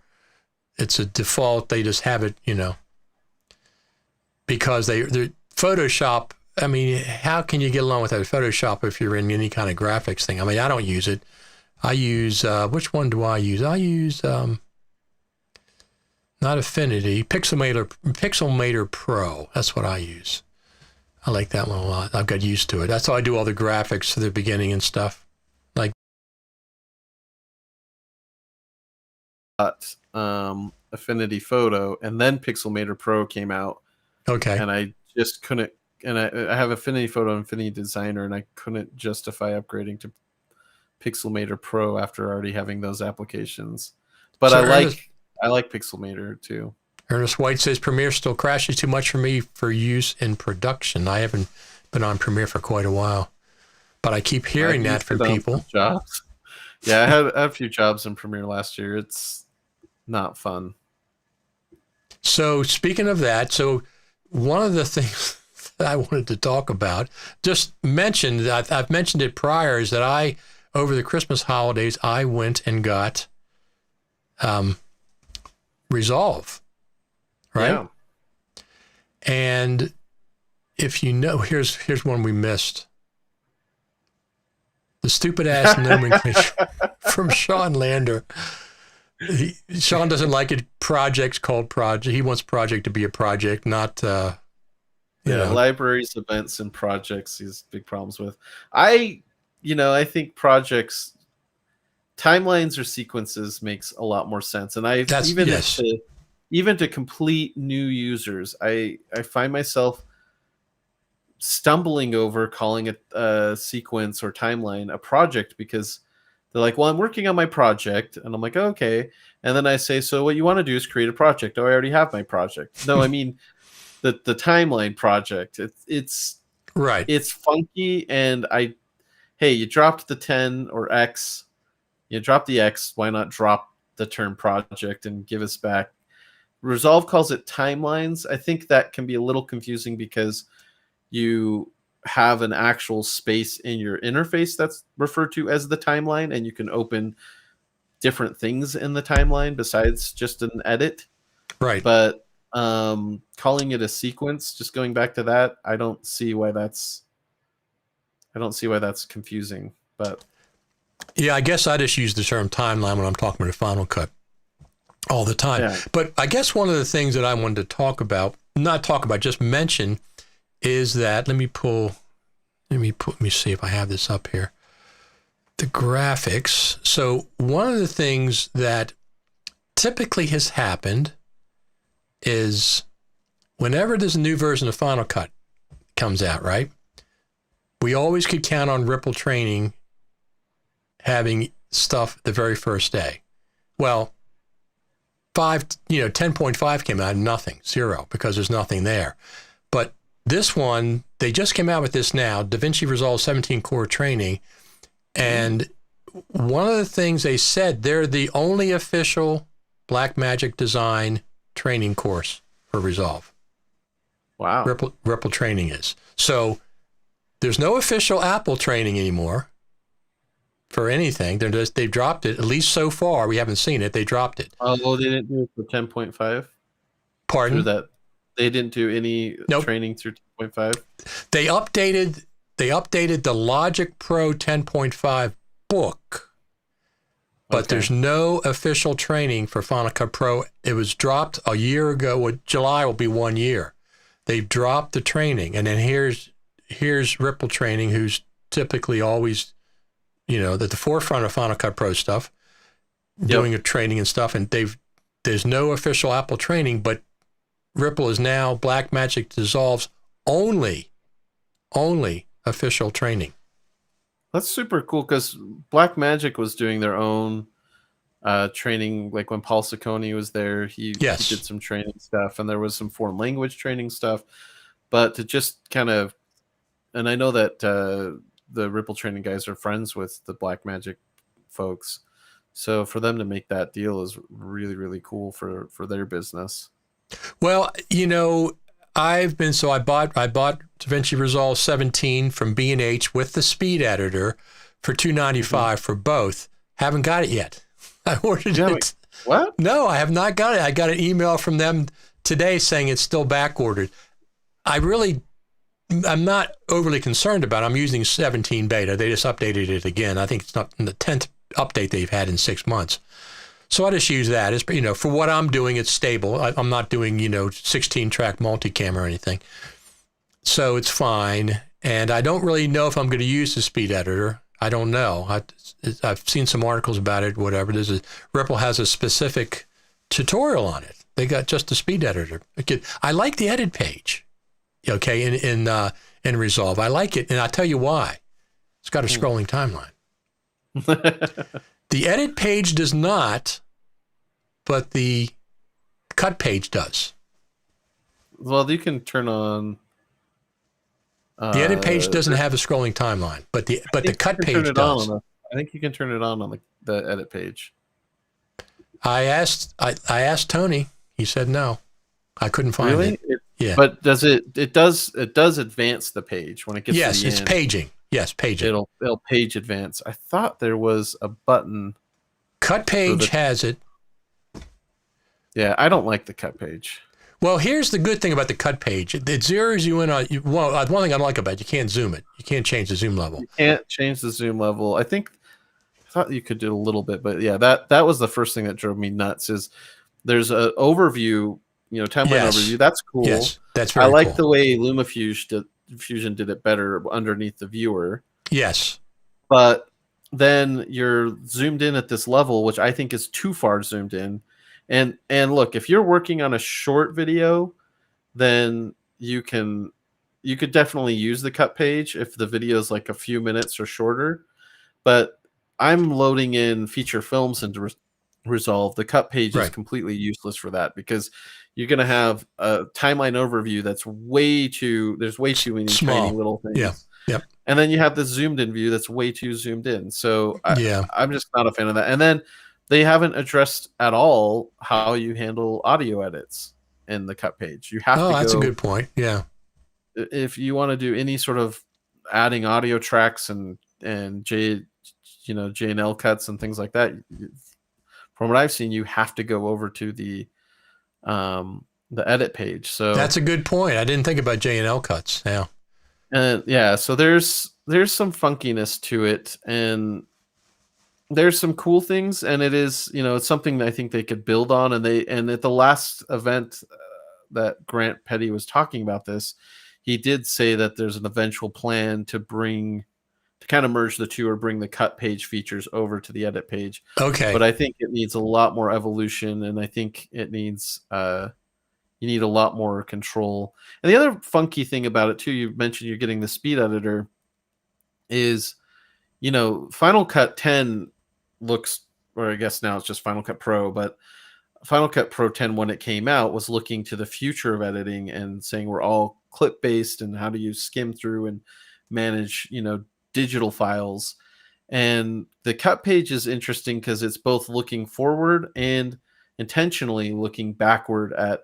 it's a default. They just have it, because they're Photoshop. I mean, how can you get along without Photoshop if you're in any kind of graphics thing? I mean, I don't use it. I use which one do I use? I use not Affinity, Pixelmator Pro. That's what I use. I like that one a lot. I've got used to it. That's how I do all the graphics for the beginning and stuff. Like Affinity Photo, and then Pixelmator Pro came out. Okay. And I just couldn't. And I have Affinity Photo and Affinity Designer, and I couldn't justify upgrading to Pixelmator Pro after already having those applications. But so I like Pixelmator too. Ernest White says Premiere still crashes too much for me for use in production. I haven't been on Premiere for quite a while, but I keep hearing that from people. Jobs. Yeah, I had a few jobs in Premiere last year. It's not fun. So speaking of that, so one of the things I wanted to talk about. Just mentioned, I've mentioned it prior, is that over the Christmas holidays, I went and got Resolve, right? Yeah. And if you know, here's one we missed. The stupid ass nomenclature from Sean Lander. Sean doesn't like it. Projects called project. He wants project to be a project, not you know. Libraries, events, and projects. He's big problems with. I think projects, timelines or sequences makes a lot more sense. And even to complete new users, I find myself stumbling over calling it a sequence or timeline a project, because they're like, well, I'm working on my project, and I'm like, oh, okay. And then I say, so what you want to do is create a project. Oh, I already have my project. No, I mean the timeline project. It's right. It's funky, and hey, you dropped the 10 or X, you dropped the X. Why not drop the term project and give us back? Resolve calls it timelines. I think that can be a little confusing because you have an actual space in your interface that's referred to as the timeline, and you can open different things in the timeline besides just an edit. Right. But calling it a sequence, just going back to that, I don't see why that's confusing. But yeah, I guess I just use the term timeline when I'm talking about Final Cut all the time. Yeah. But I guess one of the things that I wanted to just mention is that, let me see if I have this up here. The graphics. So one of the things that typically has happened is whenever there's a new version of Final Cut comes out, right? We always could count on Ripple Training having stuff the very first day. Well, 10.5 came out, nothing, 0, because there's nothing there. But this one, they just came out with this now, DaVinci Resolve 17 Core Training. And one of the things they said, they're the only official Blackmagic design training course for Resolve. Wow. Ripple Training is. So there's no official Apple training anymore for anything. They've dropped it, at least so far. We haven't seen it. They dropped it. Oh, they didn't do it for 10.5? Pardon? That they didn't do any Nope. training through 10.5? They updated the Logic Pro 10.5 book, but there's no official training for Final Cut Pro. It was dropped a year ago. July will be 1 year. They've dropped the training, and then here's Ripple Training, who's typically always, at the forefront of Final Cut Pro stuff, doing a training and stuff. And there's no official Apple training, but Ripple is now Blackmagic Dissolve's only official training. That's super cool, because Blackmagic was doing their own training. Like when Paul Saccone was there, he did some training stuff, and there was some foreign language training stuff. But to just kind of, and I know that the Ripple Training guys are friends with the Blackmagic folks, so for them to make that deal is really, really cool for their business. Well, I bought DaVinci Resolve 17 from B&H with the speed editor for $295 for both. Haven't got it yet. I ordered it. What? No, I have not got it. I got an email from them today saying it's still back ordered. I'm not overly concerned about it. I'm using 17 beta. They just updated it again. I think it's not in the 10th update they've had in 6 months. So I just use that. It's, for what I'm doing, it's stable. I'm not doing, 16-track multicam or anything. So it's fine. And I don't really know if I'm going to use the speed editor. I don't know. I've seen some articles about it, whatever. Ripple has a specific tutorial on it. They got just a speed editor. I like the edit page, okay, in Resolve. I like it, and I'll tell you why. It's got a scrolling timeline. The edit page does not, but the cut page does. Well, you can turn on. The edit page doesn't have a scrolling timeline, but the cut page does. I think you can turn it on the edit page. I asked Tony. He said no. I couldn't find it. Yeah. But does it does advance the page when it gets to Yes, the it's end? paging. Yes, paging. It'll page advance. I thought there was a button Cut for page the. has it. Yeah, I don't like the cut page. Well, here's the good thing about the cut page. It zeroes you in on. Well, one thing I like about it, you can't zoom it. You can't change the zoom level. You can't change the zoom level. I thought you could do a little bit, but yeah, that was the first thing that drove me nuts. Is there's an overview, timeline Yes. overview. That's cool. Yes, that's I very like cool. the way Fusion did it better underneath the viewer. Yes. But then you're zoomed in at this level, which I think is too far zoomed in. And look, if you're working on a short video, then you could definitely use the cut page if the video is like a few minutes or shorter. But I'm loading in feature films into Resolve. The cut page is Right. completely useless for that because you're going to have a timeline overview that's there's way too many Small. tiny little things. Yeah. Yep. And then you have the zoomed in view that's way too zoomed in. So Yeah. I'm just not a fan of that. And then they haven't addressed at all how you handle audio edits in the cut page. You have to go. That's a good point. Yeah. If you want to do any sort of adding audio tracks and J and L cuts and things like that, from what I've seen, you have to go over to the edit page. So that's a good point. I didn't think about J&L cuts. Yeah. And yeah, so there's some funkiness to it, and there's some cool things, and it is, it's something that I think they could build on. And at the last event that Grant Petty was talking about this, he did say that there's an eventual plan to kind of merge the two or bring the cut page features over to the edit page. Okay. But I think it needs a lot more evolution, and I think it needs you need a lot more control. And the other funky thing about it too, you mentioned you're getting the speed editor, is Final Cut 10 looks, or I guess now it's just Final Cut Pro, but Final Cut Pro 10 when it came out was looking to the future of editing and saying we're all clip based and how do you skim through and manage digital files. And the cut page is interesting because it's both looking forward and intentionally looking backward at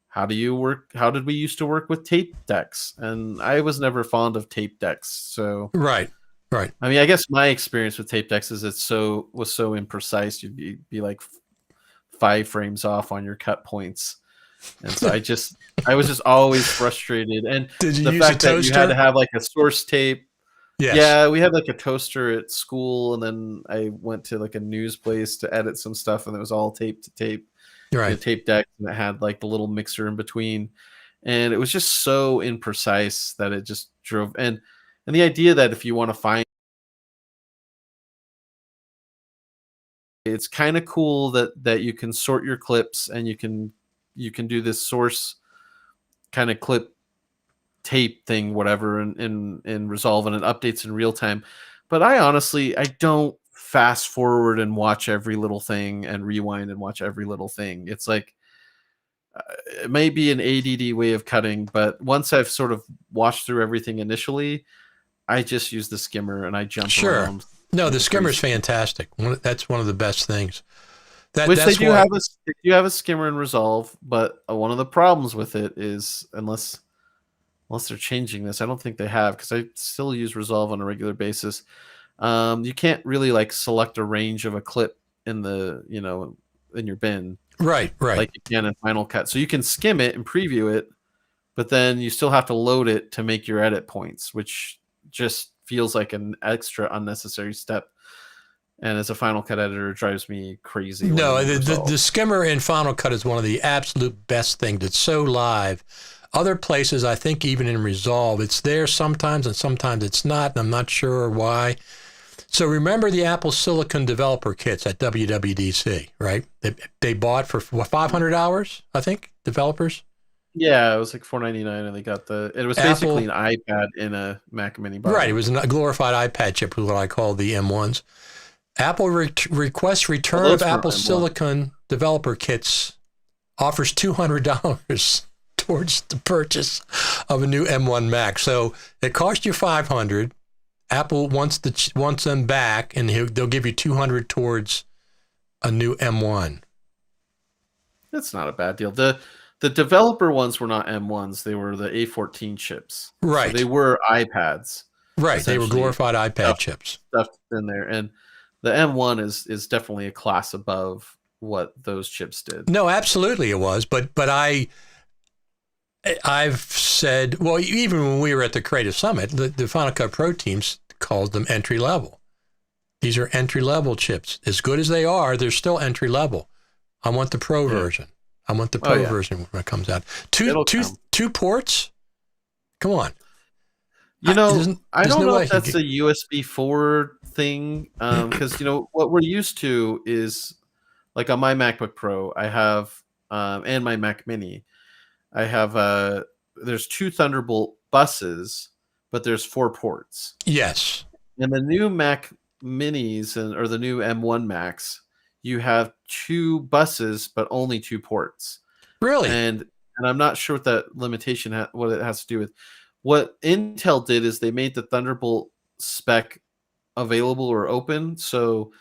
how did we used to work with tape decks? And I was never fond of tape decks. So Right. I mean, I guess my experience with tape decks is was so imprecise. You'd be like 5 frames off on your cut points. And so I was just always frustrated. And Did you the use fact a that toaster? you had to have like a source tape. Yes. Yeah, we had like a toaster at school, and then I went to like a news place to edit some stuff, and it was all tape to tape. Right. Tape deck, and it had like the little mixer in between, and it was just so imprecise that it just drove. And the idea that if you want to find, it's kind of cool that you can sort your clips and you can do this source kind of clip tape thing, whatever, in Resolve, and it updates in real time. But I don't fast forward and watch every little thing and rewind and watch every little thing. It's like it may be an ADD way of cutting, but once I've sort of watched through everything initially, I just use the skimmer and I jump around. No, the skimmer's fantastic. That's one of the best things. They do have a skimmer in Resolve, but one of the problems with it is unless they're changing this, I don't think they have, because I still use Resolve on a regular basis. You can't really like select a range of a clip in the in your bin, right, like you can in Final Cut. So you can skim it and preview it, but then you still have to load it to make your edit points, which just feels like an extra unnecessary step. And as a Final Cut editor, it drives me crazy. No, the skimmer in Final Cut is one of the absolute best things. It's so live. Other places, I think even in Resolve, it's there sometimes and sometimes it's not, and I'm not sure why. So remember the Apple Silicon developer kits at WWDC, right? They bought for $500, I think, developers? Yeah, it was like $499, and they got it was basically an iPad in a Mac Mini box. Right, it was a glorified iPad chip, what I call the M1s. Apple requests return of Apple Silicon developer kits, offers $200 towards the purchase of a new M1 Mac. So it cost you $500. Apple wants them back, and they'll give you $200 towards a new M1. That's not a bad deal. The the developer ones were not M1s; they were the A14 chips. So Right. they were iPads, Right. They were essentially glorified iPad chips. stuffed in there. And the M1 is definitely a class above what those chips did. No, absolutely it was. But I've said, well, even when we were at the Creative Summit, the Final Cut Pro teams called them entry level. These are entry level chips. As good as they are, they're still entry level. I want the Pro version. I want the Pro version when it comes out. Two ports? Come on. You know, I don't know way if that's a USB 4 thing, because you know what we're used to is like on my MacBook Pro, I have and my Mac Mini, I have there's 2 Thunderbolt buses, but there's 4 ports. Yes. In the new Mac Minis or the new M1 Macs, you have 2 buses but only 2 ports. Really? And I'm not sure what that limitation what it has to do with. What Intel did is they made the Thunderbolt spec available or open, so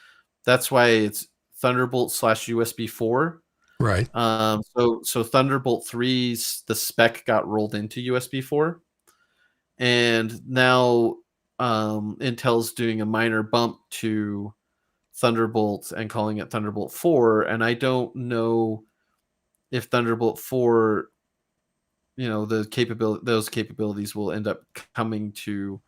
that's why it's Thunderbolt / USB 4. Right. So Thunderbolt 3's the spec got rolled into USB 4, and now Intel's doing a minor bump to Thunderbolt and calling it Thunderbolt 4, and I don't know if Thunderbolt 4, you know, those capabilities will end up coming to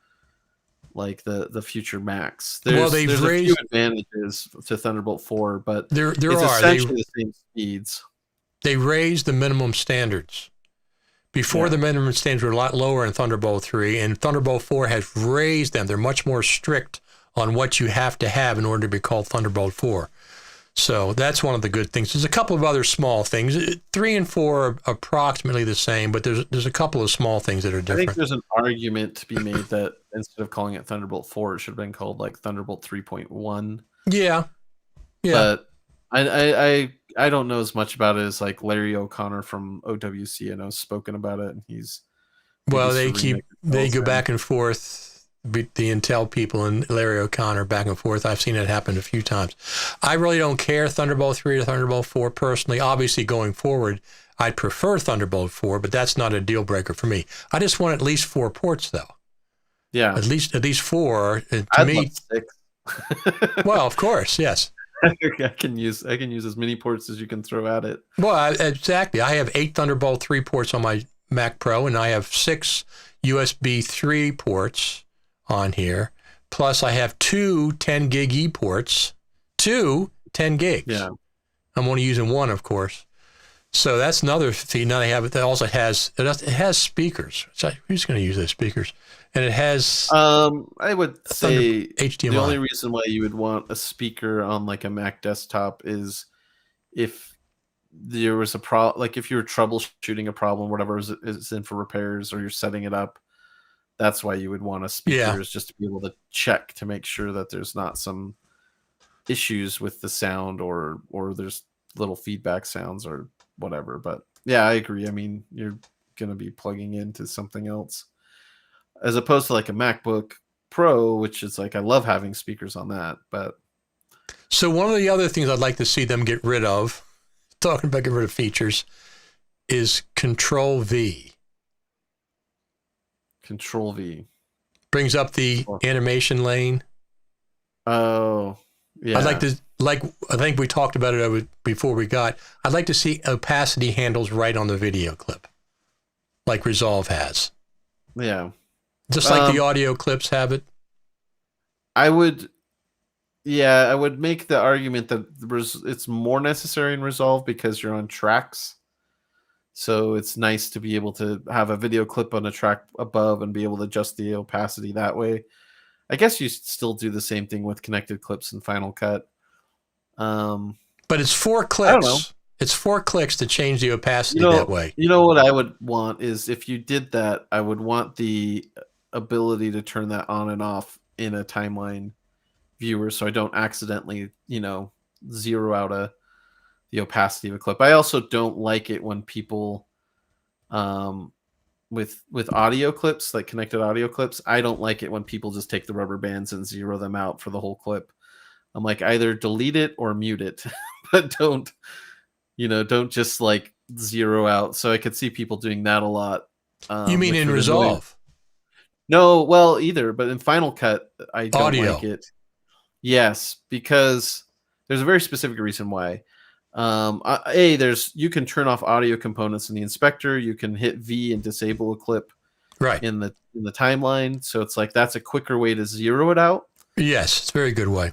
like the future Macs. There's a few advantages to Thunderbolt 4, but it's essentially the same speeds. They raised the minimum standards. Before the minimum standards were a lot lower in Thunderbolt 3, and Thunderbolt 4 has raised them. They're much more strict on what you have to have in order to be called Thunderbolt 4. So that's one of the good things. There's a couple of other small things. 3 and 4 are approximately the same, but there's a couple of small things that are different. I think there's an argument to be made that instead of calling it Thunderbolt 4, it should have been called like Thunderbolt 3.1. Yeah. But I don't know as much about it as like Larry O'Connor from OWC. I know has spoken about it, and they go back and forth. The Intel people and Larry O'Connor back and forth. I've seen it happen a few times. I really don't care Thunderbolt 3 or Thunderbolt 4 personally. Obviously, going forward, I'd prefer Thunderbolt 4, but that's not a deal breaker for me. I just want at least 4 ports, though. Yeah, at least 4. I'd love 6. Well, of course, yes. I can use as many ports as you can throw at it. Well, exactly. I have 8 Thunderbolt 3 ports on my Mac Pro, and I have 6 USB 3 ports on here. Plus, I have 2 10 gig E ports, 2 10 gigs. Yeah, I'm only using 1, of course. So that's another thing. Now they have it. It also has speakers. So who's going to use those speakers? And it has. I would say HDMI. The only reason why you would want a speaker on like a Mac desktop is if there was a problem, like if you were troubleshooting a problem, whatever is in for repairs, or you're setting it up. That's why you would want a speaker, is just to be able to check to make sure that there's not some issues with the sound or there's little feedback sounds or whatever. But yeah, I agree. I mean, you're going to be plugging into something else as opposed to like a MacBook Pro, which is like, I love having speakers on that. But so one of the other things I'd like to see them get rid of, talking about getting rid of features, is Control V. Control V brings up the animation lane. Oh, yeah. I'd like to, I think we talked about it before I'd like to see opacity handles right on the video clip, like Resolve has. Yeah. Just like the audio clips have it. I would make the argument that it's more necessary in Resolve because you're on tracks. So it's nice to be able to have a video clip on a track above and be able to adjust the opacity that way. I guess you still do the same thing with connected clips in Final Cut. But it's 4 clicks. I don't know. It's 4 clicks to change the opacity that way. You know what I would want is if you did that, I would want the ability to turn that on and off in a timeline viewer so I don't accidentally, zero out the opacity of a clip. I also don't like it when people with audio clips, like connected audio clips, I don't like it when people just take the rubber bands and zero them out for the whole clip. I'm like, either delete it or mute it, but don't just like zero out. So I could see people doing that a lot, You mean which in would annoy. Resolve? No, well, either, but in Final Cut, I don't like Audio. it. Yes, because there's a very specific reason why. You can turn off audio components in the inspector. You can hit V and disable a clip Right. in the timeline. So it's like that's a quicker way to zero it out. Yes, it's a very good way.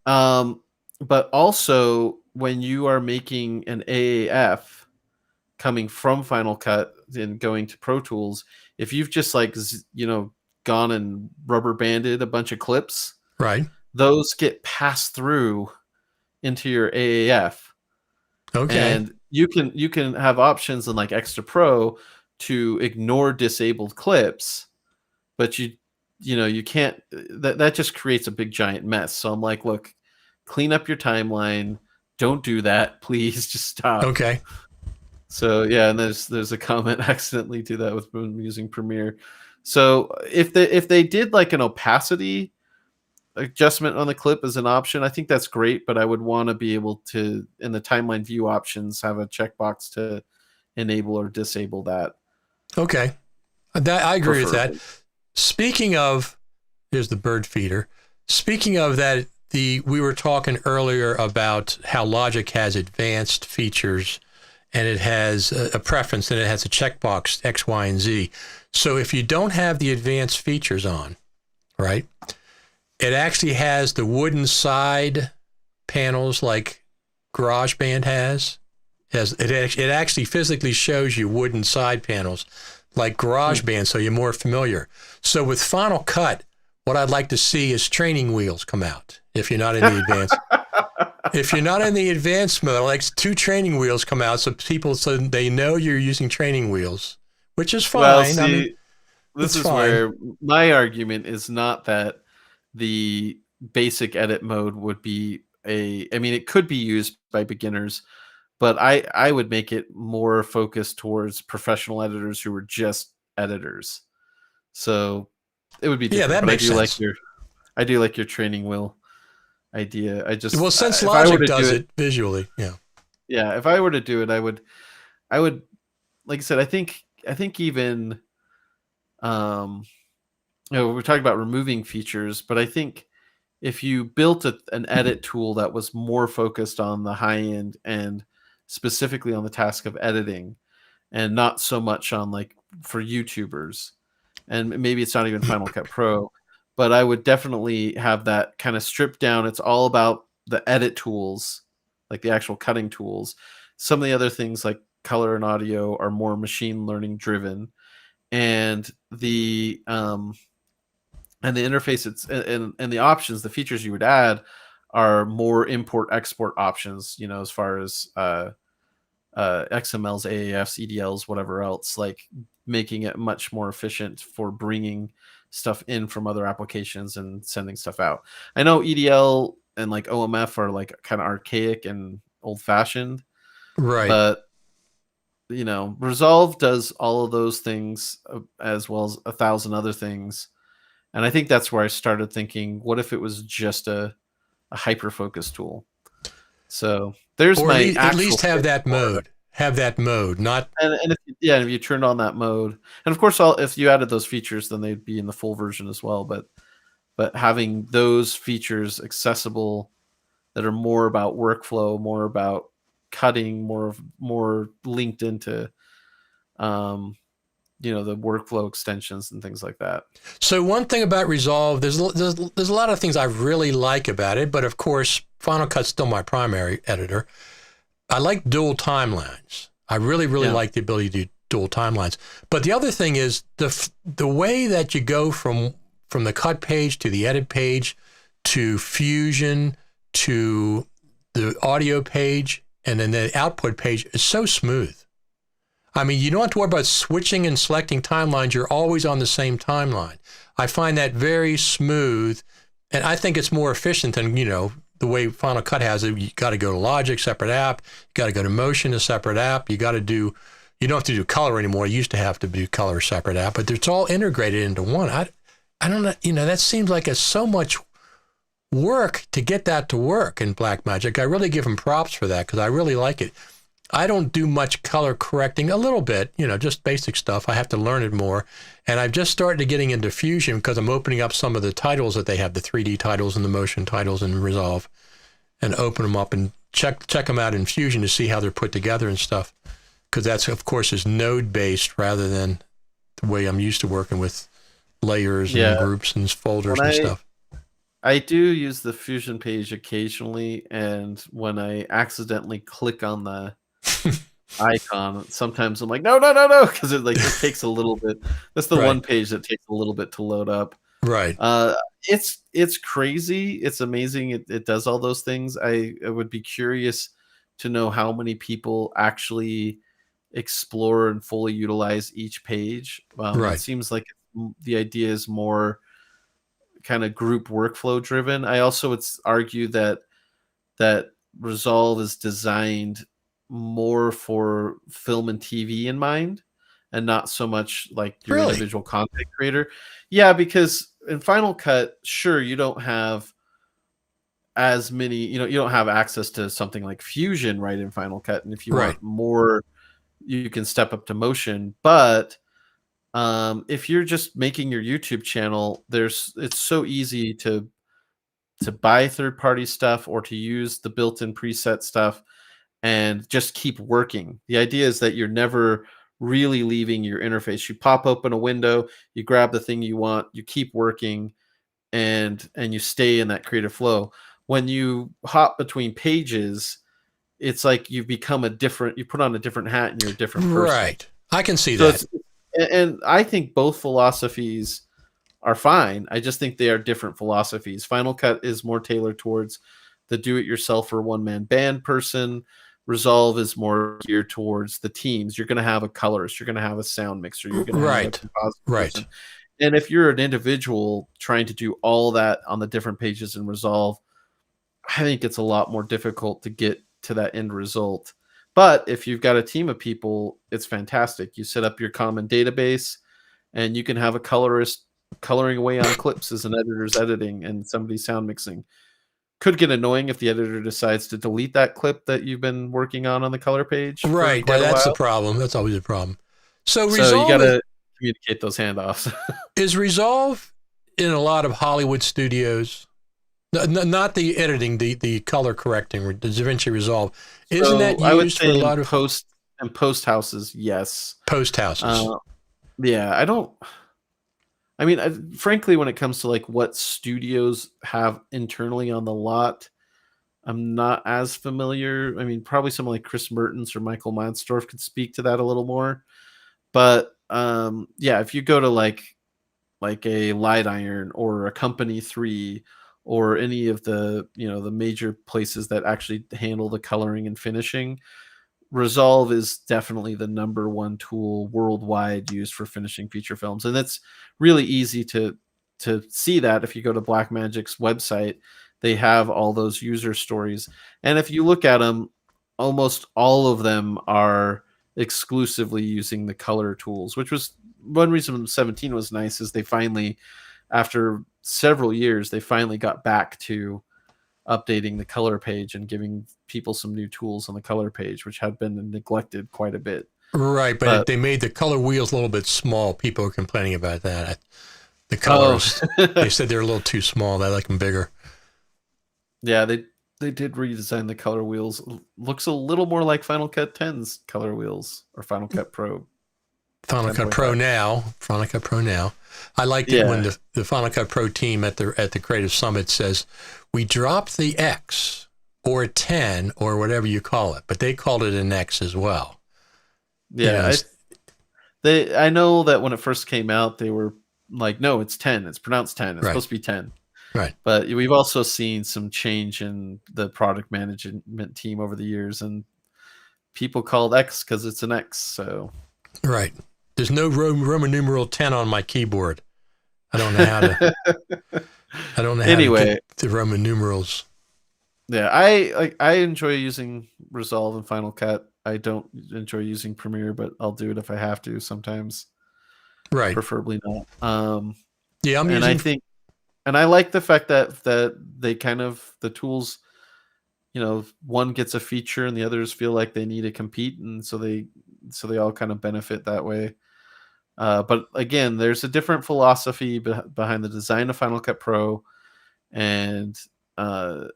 But also when you are making an AAF coming from Final Cut and going to Pro Tools, if you've just like gone and rubber banded a bunch of clips, Right. those get passed through into your AAF. Okay. And you can have options in like Extra Pro to ignore disabled clips, but you can't. That just creates a big giant mess. So I'm like, look, clean up your timeline. Don't do that, please. Just stop. Okay. So yeah, and there's a comment accidentally to that with using Premiere. So if they did like an opacity adjustment on the clip as an option, I think that's great, but I would want to be able to, in the timeline view options, have a checkbox to enable or disable that. Okay. I agree with that. Speaking of, here's the bird feeder. Speaking of that, we were talking earlier about how Logic has advanced features and it has a preference and it has a checkbox X, Y, and Z. So if you don't have the advanced features on, right, it actually has the wooden side panels like GarageBand has. It actually physically shows you wooden side panels like GarageBand, so you're more familiar. So with Final Cut, what I'd like to see is training wheels come out. If you're not in the advanced, if you're not in the advanced mode, like 2 training wheels come out, so they know you're using training wheels, which is fine. Well, see, I mean, this is fine. where my argument is not that the basic edit mode would be it could be used by beginners, but I would make it more focused towards professional editors who are just editors. So it would be different. Yeah, that makes sense. I do like your training wheel idea. Since Logic does it visually, yeah. If I were to do it, I would, like I said, I think even, we're talking about removing features, but I think if you built an edit tool that was more focused on the high end and specifically on the task of editing, and not so much on like for YouTubers, and maybe it's not even Final Cut Pro, but I would definitely have that kind of stripped down. It's all about the edit tools, like the actual cutting tools. Some of the other things like color and audio are more machine learning driven, and the interface and the options, the features you would add are more import export options, as far as XMLs, AAFs, EDLs, whatever else, like making it much more efficient for bringing stuff in from other applications and sending stuff out. I know EDL and like OMF are like kind of archaic and old fashioned, right? But Resolve does all of those things as well as 1,000 other things. And I think that's where I started thinking, what if it was just a hyper-focus tool? So there's or my at least have that mode. Have that mode, not and if you turned on that mode, and of course, if you added those features, then they'd be in the full version as well. But having those features accessible that are more about workflow, more about cutting, more linked into the workflow extensions and things like that. So one thing about Resolve, there's a lot of things I really like about it, but of course, Final Cut's still my primary editor. I like dual timelines. I really like the ability to do dual timelines. But the other thing is the way that you go from the cut page to the edit page to Fusion to the audio page and then the output page is so smooth. I mean, you don't have to worry about switching and selecting timelines. You're always on the same timeline. I find that very smooth, and I think it's more efficient than, the way Final Cut has it. You got to go to Logic, separate app. You got to go to Motion, a separate app. You don't have to do color anymore. You used to have to do color, separate app, but it's all integrated into one. I don't know, that seems like it's so much work to get that to work in Blackmagic. I really give them props for that because I really like it. I don't do much color correcting, a little bit, just basic stuff. I have to learn it more. And I've just started getting into Fusion because I'm opening up some of the titles that they have, the 3D titles and the motion titles in Resolve, and open them up and check them out in Fusion to see how they're put together and stuff. Because that's, of course, is node based rather than the way I'm used to working with layers and groups and folders and stuff. I do use the Fusion page occasionally, and when I accidentally click on the icon, sometimes I'm like, no, because it takes a little bit. That's the one page that takes a little bit to load up. Right. It's crazy. It's amazing. It does all those things. I would be curious to know how many people actually explore and fully utilize each page. It seems like the idea is more kind of group workflow driven. I also would argue that Resolve is designed more for film and TV in mind, and not so much like your individual content creator. Yeah, because in Final Cut, sure, you don't have as many, you don't have access to something like Fusion right in Final Cut, and if you want more, you can step up to motion. But if you're just making your YouTube channel, it's so easy to buy third-party stuff or to use the built-in preset stuff and just keep working. The idea is that you're never really leaving your interface. You pop open a window, you grab the thing you want, you keep working, and you stay in that creative flow. When you hop between pages, it's like you put on a different hat and you're a different person. Right. I can see that. And I think both philosophies are fine. I just think they are different philosophies. Final Cut is more tailored towards the do-it-yourself or one-man band person. Resolve is more geared towards the teams. You're going to have a colorist. You're going to have a sound mixer. You're going to have a composite person. And if you're an individual trying to do all that on the different pages in Resolve, I think it's a lot more difficult to get to that end result. But if you've got a team of people, it's fantastic. You set up your common database, and you can have a colorist coloring away on clips as an editor's editing and somebody's sound mixing. Could get annoying if the editor decides to delete that clip that you've been working on the color page. Right, that's the problem. That's always a problem. So you got to communicate those handoffs. Is Resolve in a lot of Hollywood studios? Not the editing, the color correcting, the DaVinci Resolve. Isn't that used for a lot of post houses? Yes, post houses. Yeah, frankly, when it comes to like what studios have internally on the lot, I'm not as familiar. Probably someone like Chris Mertens or Michael Mansdorf could speak to that a little more. But if you go to like a Light Iron or a Company 3 or any of the the major places that actually handle the coloring and finishing, Resolve is definitely the number one tool worldwide used for finishing feature films. And it's really easy to see that if you go to Blackmagic's website. They have all those user stories. And if you look at them, almost all of them are exclusively using the color tools, which was one reason 17 was nice, is they finally, after several years, they finally got back to updating the color page and giving people some new tools on the color page, which had been neglected quite a bit. Right, but they made the color wheels a little bit small. People are complaining about that. The colors, they said they're a little too small. They like them bigger. Yeah, they did redesign the color wheels. Looks a little more like Final Cut 10's color wheels, or Final Cut Pro. Final Cut Pro now. I liked it when the Final Cut Pro team at the Creative Summit says, we dropped the X or a 10 or whatever you call it, but they called it an X as well. Yeah, I know that when it first came out, they were like, no, it's 10. It's pronounced 10. It's supposed to be 10. Right. But we've also seen some change in the product management team over the years, and people called X because it's an X. So right. There's no Roman numeral 10 on my keyboard. I don't know how to. I don't know how to get the Roman numerals. Yeah, I enjoy using Resolve and Final Cut. I don't enjoy using Premiere, but I'll do it if I have to sometimes. Right. Preferably not. I'm using. I like the fact that they kind of, the tools one gets a feature and the others feel like they need to compete, and so they all kind of benefit that way. But again, there's a different philosophy behind the design of Final Cut Pro, and uh,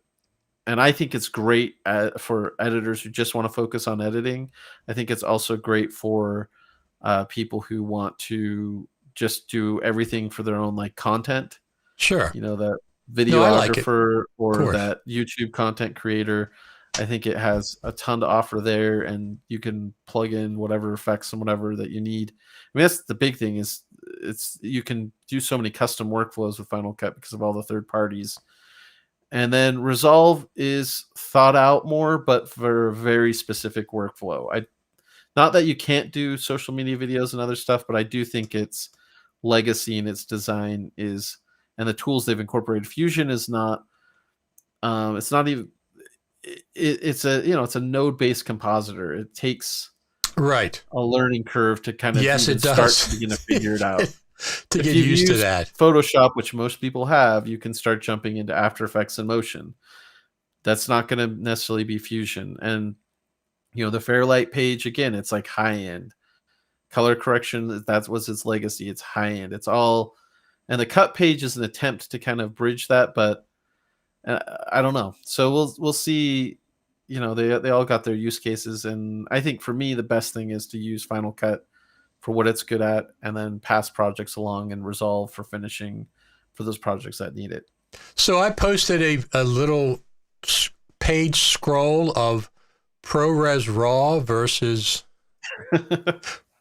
and I think it's great for editors who just want to focus on editing. I think it's also great for people who want to just do everything for their own like content. Sure. That No, I like it. Of videographer or course. that YouTube content creator. I think it has a ton to offer there, and you can plug in whatever effects and whatever that you need. I mean, that's the big thing is you can do so many custom workflows with Final Cut because of all the third parties. And then Resolve is thought out more, but for a very specific workflow. Not that you can't do social media videos and other stuff, but I do think its legacy and its design is, and the tools they've incorporated. Fusion is not. It's not even. It's a node-based compositor. It takes Right. a learning curve to kind of Yes, even it start does. to begin to figure it out. To If get you've used to used that. Photoshop, which most people have, you can start jumping into After Effects and Motion. That's not going to necessarily be Fusion. And the Fairlight page, again, it's like high end color correction. That was its legacy. It's high end. It's all, and the cut page is an attempt to kind of bridge that, but I don't know. So we'll see. They all got their use cases, and I think for me the best thing is to use Final Cut for what it's good at, and then pass projects along and Resolve for finishing for those projects that need it. So I posted a little page scroll of ProRes RAW versus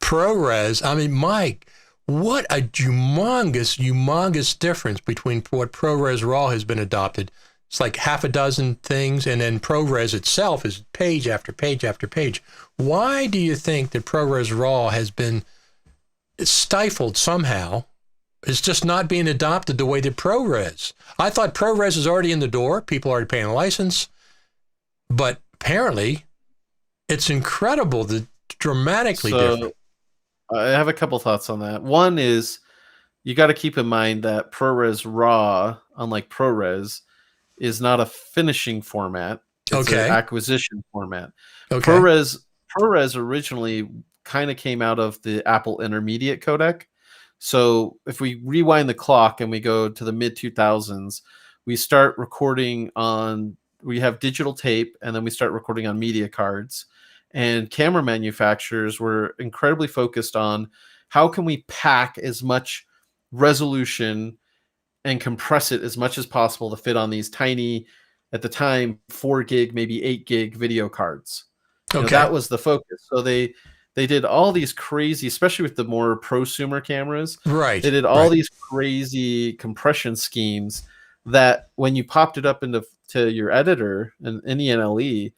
ProRes. I mean, Mike, what a humongous difference between what ProRes RAW has been adopted. It's like half a dozen things, and then ProRes itself is page after page after page. Why do you think that ProRes RAW has been stifled somehow? It's just not being adopted the way that ProRes. I thought ProRes is already in the door. People are already paying a license. But apparently, it's incredible, dramatically different. I have a couple thoughts on that. One is you got to keep in mind that ProRes RAW, unlike ProRes, is not a finishing format. It's an acquisition format. Okay. ProRes originally kind of came out of the Apple Intermediate codec. So if we rewind the clock and we go to the mid 2000s, we start recording we have digital tape, and then we start recording on media cards. And camera manufacturers were incredibly focused on how can we pack as much resolution and compress it as much as possible to fit on these tiny, at the time, 4 gig, maybe 8 gig video cards. That was the focus. So they did all these crazy, especially with the more prosumer cameras. Right. They did all these crazy compression schemes that when you popped it up into your editor in the NLE,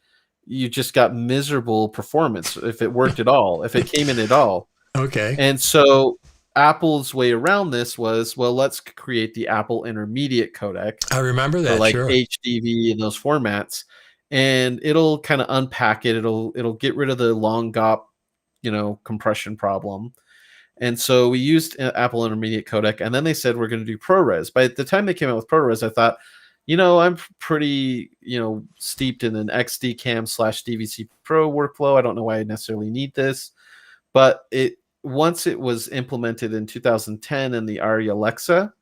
you just got miserable performance if it worked at all, if it came in at all. Okay. And so Apple's way around this was, well, let's create the Apple Intermediate codec. I remember that, like sure. HDV and those formats, and it'll kind of unpack it. It'll get rid of the long GOP, compression problem. And so we used Apple Intermediate codec, and then they said we're going to do ProRes. By the time they came out with ProRes, I thought, I'm pretty, steeped in an XDCam/DVC Pro workflow. I don't know why I necessarily need this, but once it was implemented in 2010 in the ARRI Alexa,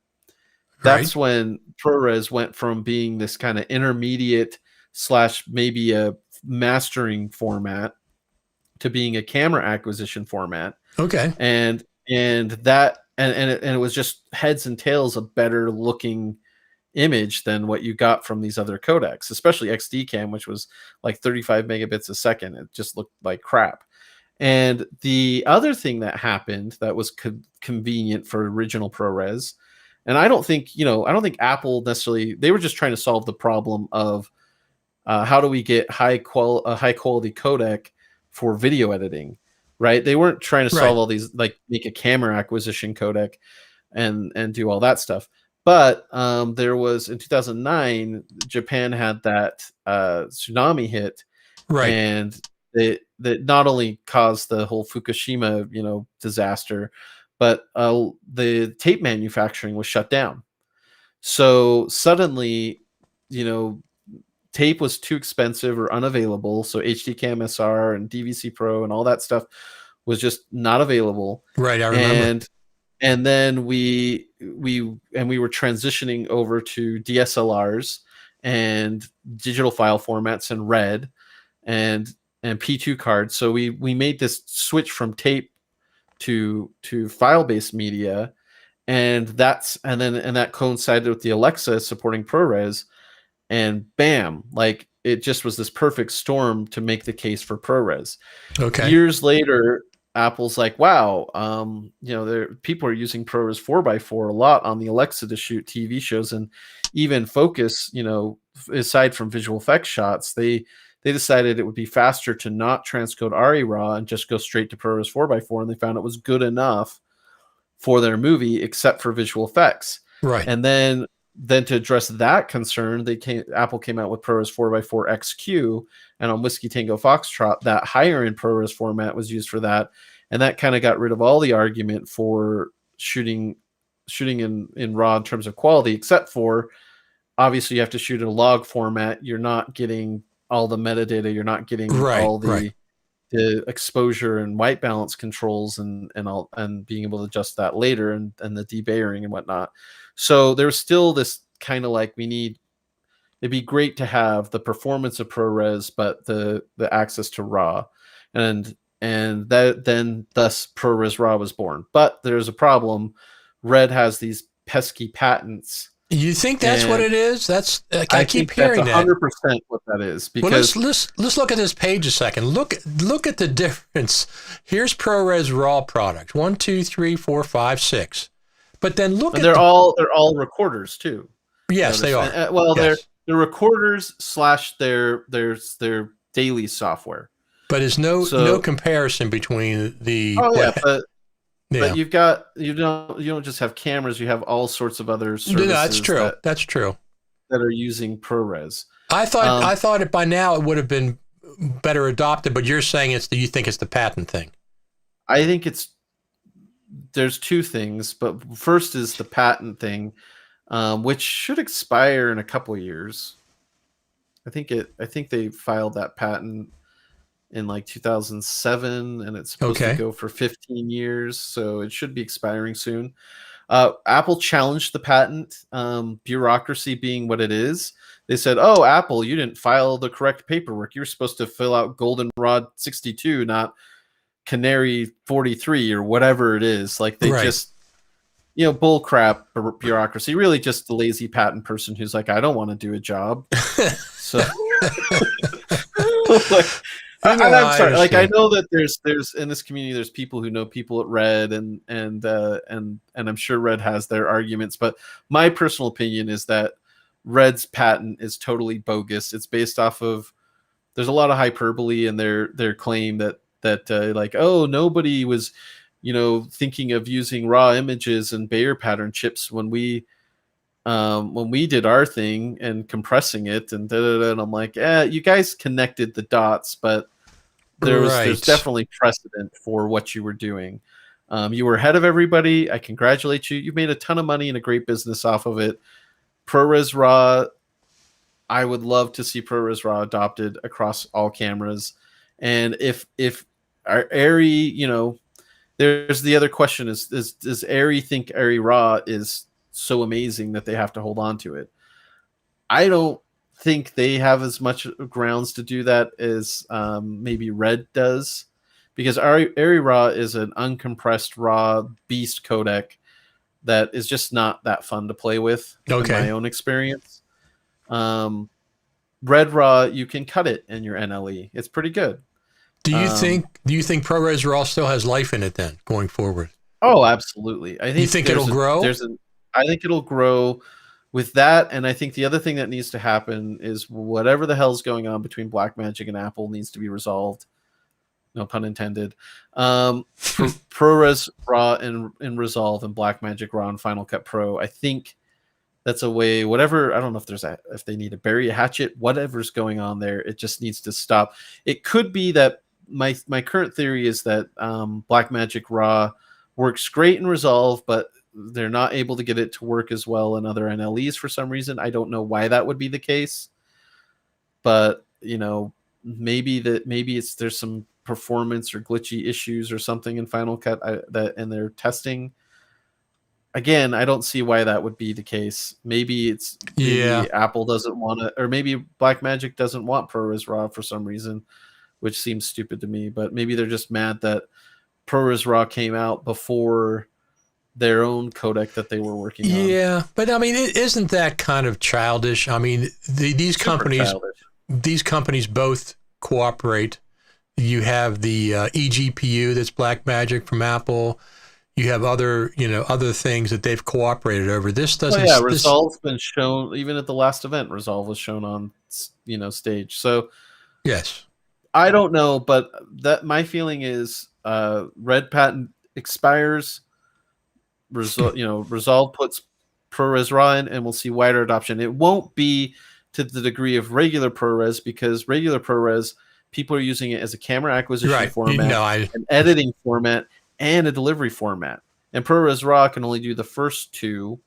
that's when ProRes went from being this kind of intermediate / maybe a mastering format to being a camera acquisition format. Okay. And it was just heads and tails a better looking image than what you got from these other codecs, especially XDCam, which was like 35 megabits a second. It just looked like crap. And the other thing that happened that was convenient for original ProRes, and I don't think Apple necessarily, they were just trying to solve the problem of how do we get a high quality codec for video editing, right? They weren't trying to solve all these, like make a camera acquisition codec and do all that stuff. But there was, in 2009, Japan had that tsunami hit, and that not only caused the whole Fukushima, disaster, but the tape manufacturing was shut down. So suddenly, tape was too expensive or unavailable. So HDCam SR and DVC Pro and all that stuff was just not available. Right, I remember. And then we were transitioning over to DSLRs and digital file formats and RED and P2 cards. So we made this switch from tape to file-based media, and that coincided with the Alexa supporting ProRes, and bam, like it just was this perfect storm to make the case for ProRes. Okay. Years later, Apple's like, wow, people are using ProRes 4x4 a lot on the Alexa to shoot TV shows and even focus, aside from visual effects shots, they decided it would be faster to not transcode ARRI RAW and just go straight to ProRes 4x4, and they found it was good enough for their movie, except for visual effects. Right. And then to address that concern, Apple came out with ProRes 4x4 XQ, and on Whiskey Tango Foxtrot, that higher end ProRes format was used for that, and that kind of got rid of all the argument for shooting in RAW in terms of quality, except for obviously you have to shoot in a log format. You're not getting all the metadata. You're not getting all the exposure and white balance controls and being able to adjust that later and the debayering and whatnot. So there's still this kind of like, it'd be great to have the performance of ProRes, but the access to RAW, and that then thus ProRes RAW was born. But there's a problem. Red has these pesky patents. You think that's what it is? I keep hearing that's 100% what that is. Because let's look at this page a second. Look at the difference. Here's ProRes RAW product 1, 2, 3, 4, 5, 6. But then they're all recorders too. Yes, they are. They're recorders / their daily software. But there's no comparison between the. But you don't just have cameras. You have all sorts of other services. No, that's true. That's true. That are using ProRes. I thought it by now it would have been better adopted, but you're saying you think it's the patent thing. I think there's two things, but first is the patent thing, which should expire in a couple of years. I think they filed that patent in like 2007, and it's supposed to go for 15 years, so it should be expiring soon. Apple challenged the patent, bureaucracy being what it is. They said, "Oh, Apple, you didn't file the correct paperwork. You're supposed to fill out Goldenrod 62, not Canary 43 or whatever it is." Like they just, bull crap bureaucracy. Really, just the lazy patent person who's like, "I don't want to do a job." So, I'm sorry. Like I know that there's in this community, there's people who know people at Red, and I'm sure Red has their arguments. But my personal opinion is that Red's patent is totally bogus. It's based off of, there's a lot of hyperbole in their claim that like, oh, nobody was, thinking of using raw images and Bayer pattern chips when we did our thing and compressing it and and I'm like, you guys connected the dots, but there's definitely precedent for what you were doing. You were ahead of everybody. I congratulate you. You made a ton of money and a great business off of it. ProRes RAW, I would love to see ProRes RAW adopted across all cameras. And if our ARRI, there's the other question is does ARRI think ARRI RAW is so amazing that they have to hold on to it? I don't think they have as much grounds to do that as maybe Red does, because ARRI RAW is an uncompressed raw beast codec that is just not that fun to play with in my own experience. Red RAW, you can cut it in your NLE. It's pretty good. Do you think ProRes RAW still has life in it then going forward? Oh, absolutely. I think you think it'll grow? I think it'll grow with that, and I think the other thing that needs to happen is whatever the hell's going on between Blackmagic and Apple needs to be resolved. No pun intended. ProRes RAW in Resolve and Blackmagic RAW and Final Cut Pro. I think that's a way. Whatever, I don't know if they need to bury a hatchet. Whatever's going on there, it just needs to stop. It could be that my current theory is that Blackmagic RAW works great in Resolve, but they're not able to get it to work as well in other NLEs for some reason. I don't know why that would be the case. but maybe there's some performance or glitchy issues or something in Final Cut that and they're testing. Again, I don't see why that would be the case. Maybe Yeah. Apple doesn't want to, or maybe Blackmagic doesn't want ProRes RAW for some reason, which seems stupid to me. But maybe they're just mad that ProRes RAW came out before their own codec that they were working on. Yeah, but I mean, isn't that kind of childish? I mean, these Super childish. companies both cooperate. You have the eGPU that's Blackmagic from Apple. You have other things that they've cooperated over. This doesn't. Yeah, Resolve's been shown even at the last event. Resolve was shown on stage. So Yes, I don't know, but that my feeling is red patent expires. Resolve puts ProRes RAW in, and we'll see wider adoption. It won't be to the degree of regular ProRes because regular ProRes people are using it as a camera acquisition format, an editing format, and a delivery format. And ProRes RAW can only do the first two.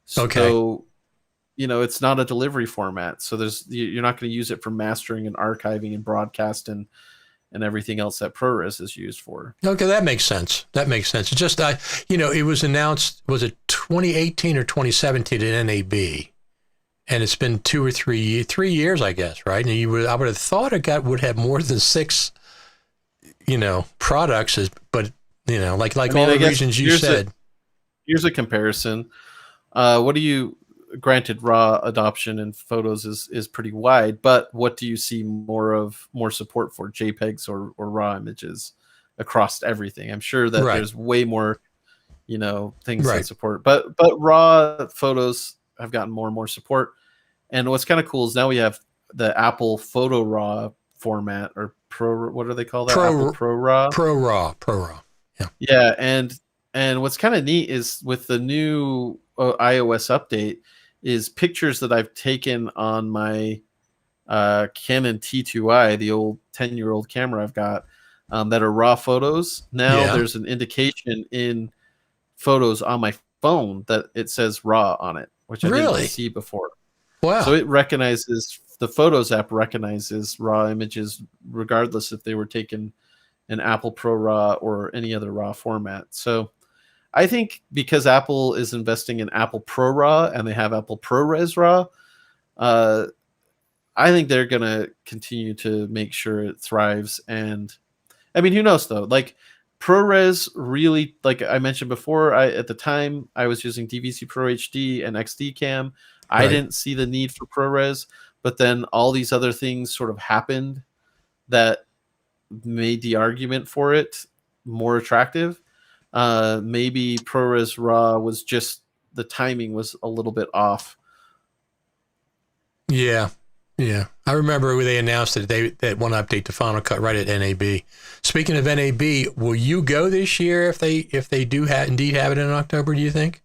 So, it's not a delivery format. So you're not going to use it for mastering and archiving and broadcast and everything else that ProRes is used for. Okay, that makes sense. It's just, it was announced, was it 2018 or 2017 at NAB? And it's been 2 or 3 years, I guess, right? And I would have thought it would have more than 6, products, but, like all the reasons you said. Here's a comparison. Granted, RAW adoption in photos is pretty wide, but what do you see more support for? JPEGs or RAW images across everything? I'm sure that there's way more, things that support, but RAW photos have gotten more and more support. And what's kind of cool is now we have the Apple Photo RAW format or Pro. What do they call that? Apple Pro RAW. Pro RAW. Yeah. Yeah, and what's kind of neat is with the new iOS update is pictures that I've taken on my Canon T2i, the old 10-year-old camera I've got, that are RAW photos. Now there's an indication in photos on my phone that it says RAW on it, which I didn't see before. Wow. So the Photos app recognizes RAW images regardless if they were taken in Apple Pro RAW or any other RAW format. So I think because Apple is investing in Apple Pro RAW and they have Apple ProRes RAW, I think they're going to continue to make sure it thrives. And I mean, who knows though? Like ProRes really, like I mentioned before, at the time I was using DVC Pro HD and XD Cam. I didn't see the need for ProRes, but then all these other things sort of happened that made the argument for it more attractive. Maybe ProRes RAW was just the timing was a little bit off. Yeah. I remember when they announced that one update to Final Cut right at NAB. Speaking of NAB, will you go this year if they do indeed have it in October? Do you think?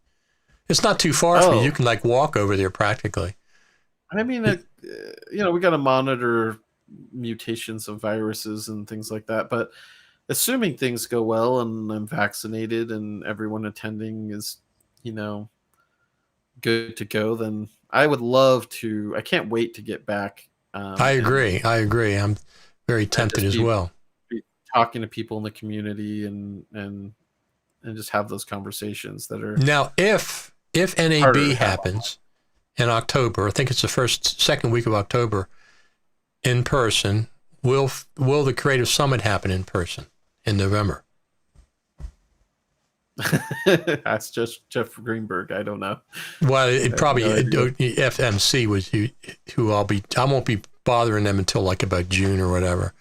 It's not too far from you. You can walk over there practically. I mean, we got to monitor mutations of viruses and things like that, but assuming things go well and I'm vaccinated and everyone attending is, good to go, then I would love to. I can't wait to get back. I agree. I'm very tempted as well. Be talking to people in the community and just have those conversations that are now. If NAB happens in October, I think it's the second week of October, in person, will the Creative Summit happen in person in November? That's just Jeff Greenberg. I don't know. Well, it probably FMC was who I won't be bothering them until about June or whatever.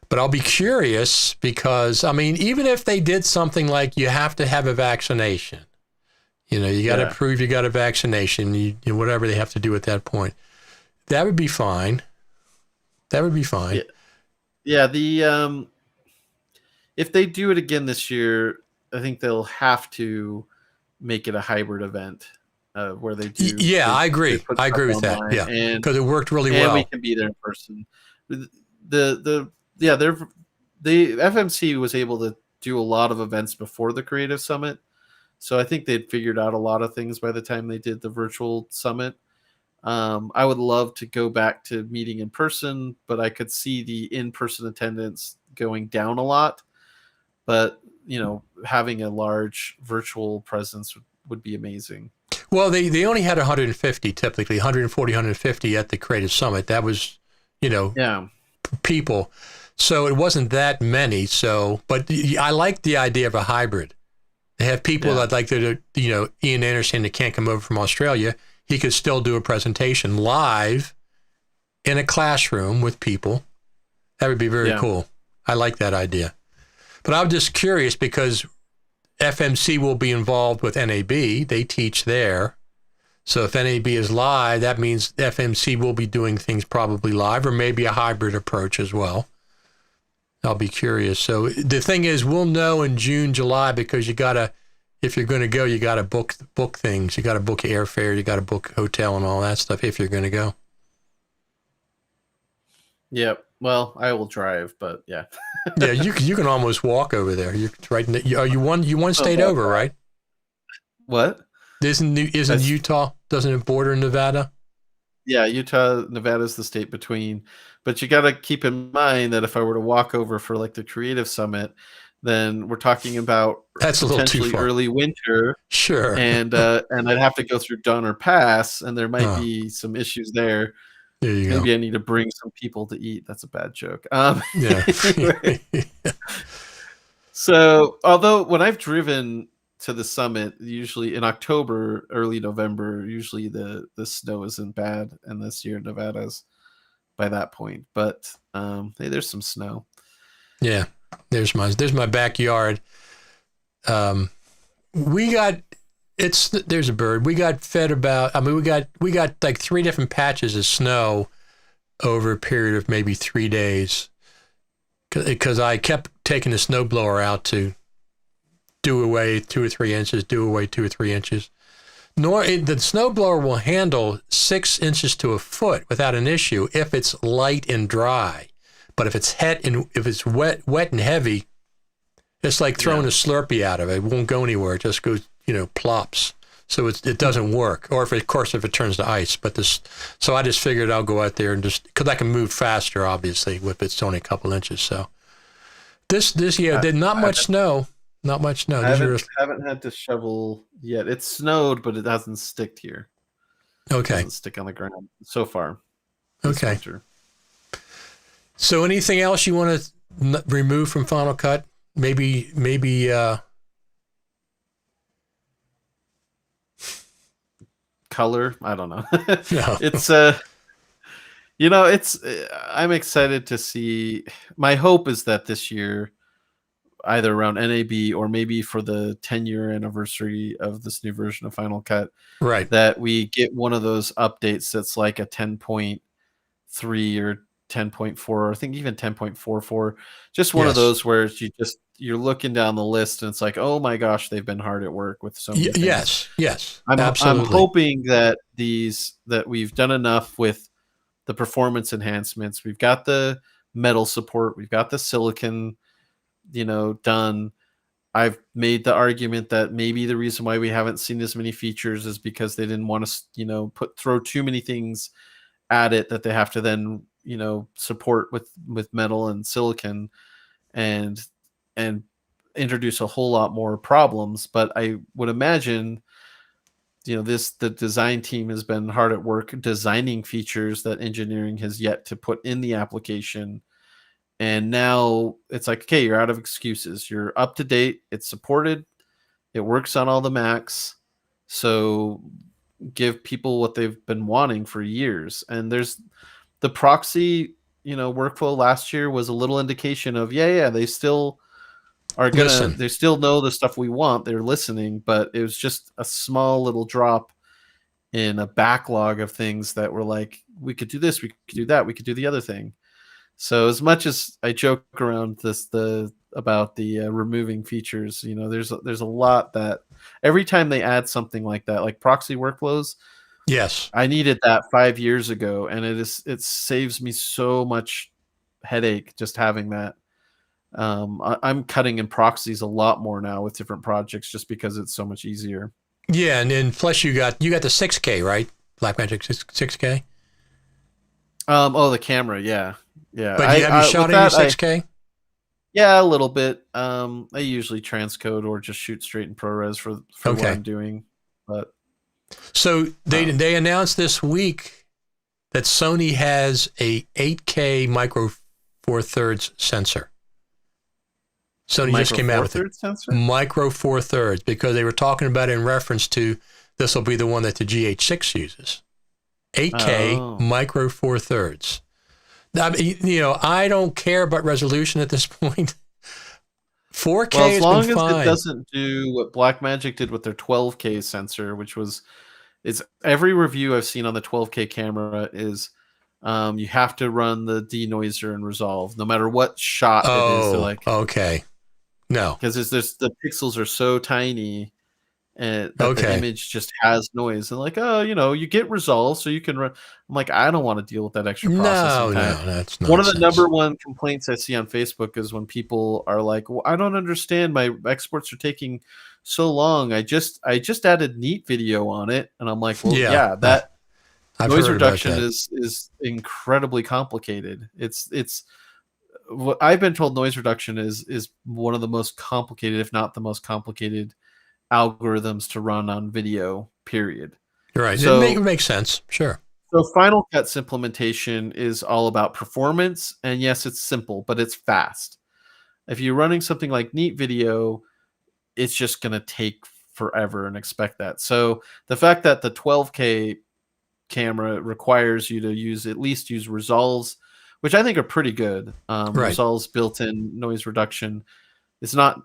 But I'll be curious because even if they did something like you have to have a vaccination, you got to prove you got a vaccination, whatever they have to do at that point, that would be fine. Yeah. The if they do it again this year, I think they'll have to make it a hybrid event where they do. Yeah, I agree. I agree with that. Yeah, because it worked really well. And we can be there in person. The FMC was able to do a lot of events before the Creative Summit, so I think they'd figured out a lot of things by the time they did the virtual summit. I would love to go back to meeting in person, but I could see the in-person attendance going down a lot. But having a large virtual presence would be amazing. Well, they only had 150 typically, 140, 150 at the Creative Summit. That was, Yeah, people. So it wasn't that many. So, but I like the idea of a hybrid. They have people Yeah. that like Ian Anderson that can't come over from Australia. He could still do a presentation live in a classroom with people. That would be very Yeah. cool. I like that idea. But I'm just curious because FMC will be involved with NAB. They teach there. So if NAB is live, that means FMC will be doing things probably live or maybe a hybrid approach as well. I'll be curious. So the thing is, we'll know in June, July, because if you're going to go, you got to book things. You got to book airfare. You got to book hotel and all that stuff if you're going to go. Yep. Well, I will drive, but yeah. Yeah, you can almost walk over there. You're right. You one state over, right? What? Isn't Utah? Doesn't it border Nevada? Yeah, Utah, Nevada's the state between. But you got to keep in mind that if I were to walk over for like the Creative Summit, then we're talking about That's a little too potentially far. early winter. Sure. And I'd have to go through Donner Pass, and there might be some issues there. There you Maybe go. I need to bring some people to eat. That's a bad joke. Yeah. Anyway. So, although when I've driven to the summit, usually in October, early November, usually the snow isn't bad, and this year Nevada's by that point. But hey, there's some snow. Yeah, there's my backyard. There's a bird. We got fed we got like 3 different patches of snow over a period of maybe 3 days because I kept taking the snowblower out to do away 2 or 3 inches, do away 2 or 3 inches. The snowblower will handle 6 inches to a foot without an issue if it's light and dry. But if it's wet and heavy, it's like throwing a Slurpee out of it. It won't go anywhere. It just goes, plops. So it doesn't work. Or if it turns to ice. So I just figured I'll go out there and because I can move faster, obviously, if it's only a couple inches. So this year did not much snow. Not much snow. I haven't had to shovel yet. It snowed, but it hasn't sticked here. Okay. It doesn't stick on the ground so far. Okay. Winter. So anything else you want to remove from Final Cut? Maybe color. I don't know. No. It's I'm excited to see. My hope is that this year, either around NAB or maybe for the 10-year anniversary of this new version of Final Cut, right, that we get one of those updates that's like a 10.3 or 10.4, or I think even 10.44. Just one of those where you're looking down the list and it's like, oh my gosh, they've been hard at work with so many things. Yes, I'm absolutely. hoping that that we've done enough with the performance enhancements. We've got the metal support, we've got the silicon, done. I've made the argument that maybe the reason why we haven't seen as many features is because they didn't want to, throw too many things at it that they have to then, support with metal and silicon and introduce a whole lot more problems. But I would imagine, the design team has been hard at work designing features that engineering has yet to put in the application. And now it's like, okay, you're out of excuses. You're up to date. It's supported. It works on all the Macs. So give people what they've been wanting for years. And there's the proxy, workflow last year was a little indication of, they still are they still know the stuff we want. They're listening, but it was just a small little drop in a backlog of things that were like, we could do this, we could do that, we could do the other thing. So as much as I joke around about the removing features, there's a lot that every time they add something like that, like proxy workflows. Yes, I needed that 5 years ago, and it saves me so much headache just having that. I'm cutting in proxies a lot more now with different projects just because it's so much easier. Yeah, and then plus you got the 6K, right? Blackmagic 6K. Oh, the camera, yeah, yeah. But have you shot With any that, 6K? yeah, a little bit. I usually transcode or just shoot straight in ProRes for what Okay. I'm doing. But So they announced this week that Sony has a 8K micro four thirds sensor. Sony just came out with it. Sensor? Micro four thirds, because they were talking about it in reference to this will be the one that the GH6 uses. 8K micro four thirds. I mean, I don't care about resolution at this point. 4K well, as has long been as fine. it doesn't do what Blackmagic did with their 12K sensor, which was, it's every review I've seen on the 12K camera is you have to run the denoiser and resolve, no matter what shot it is. They're like, okay. No. Because the pixels are so tiny and that the Okay. image just has noise. And like, you get resolve so you can run. I'm like, I don't want to deal with that extra processing time. No, that's nonsense. One of the number one complaints I see on Facebook is when people are like, well, I don't understand, my exports are taking so long. I just added neat video on it. And I'm like, well, yeah, that I've noise heard reduction about that. is incredibly complicated. It's what I've been told, noise reduction is one of the most complicated, if not the most complicated, algorithms to run on video, period. Right. So it makes sense. Sure. So Final Cut's implementation is all about performance, and yes, it's simple, but it's fast. If you're running something like Neat Video, it's just going to take forever, and expect that. So the fact that the 12K camera requires you to at least use resolves, which I think are pretty good. Right. Resolves built-in noise reduction. It's not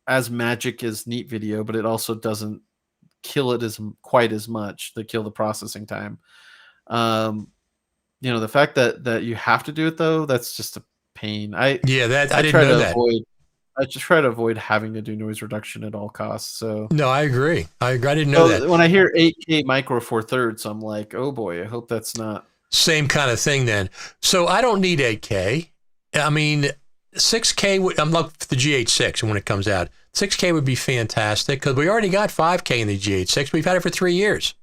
as magic as Neat Video, but it also doesn't kill it quite as much to kill the processing time. The fact that you have to do it though, that's just a pain. I didn't know that. I just try to avoid having to do noise reduction at all costs. So no, I agree. I didn't know that. When I hear 8K micro four thirds, I'm like, oh boy, I hope that's not same kind of thing then. So I don't need 8K. I mean, 6K. I'm looking for the GH6 when it comes out. 6K would be fantastic because we already got 5K in the GH6. We've had it for 3 years.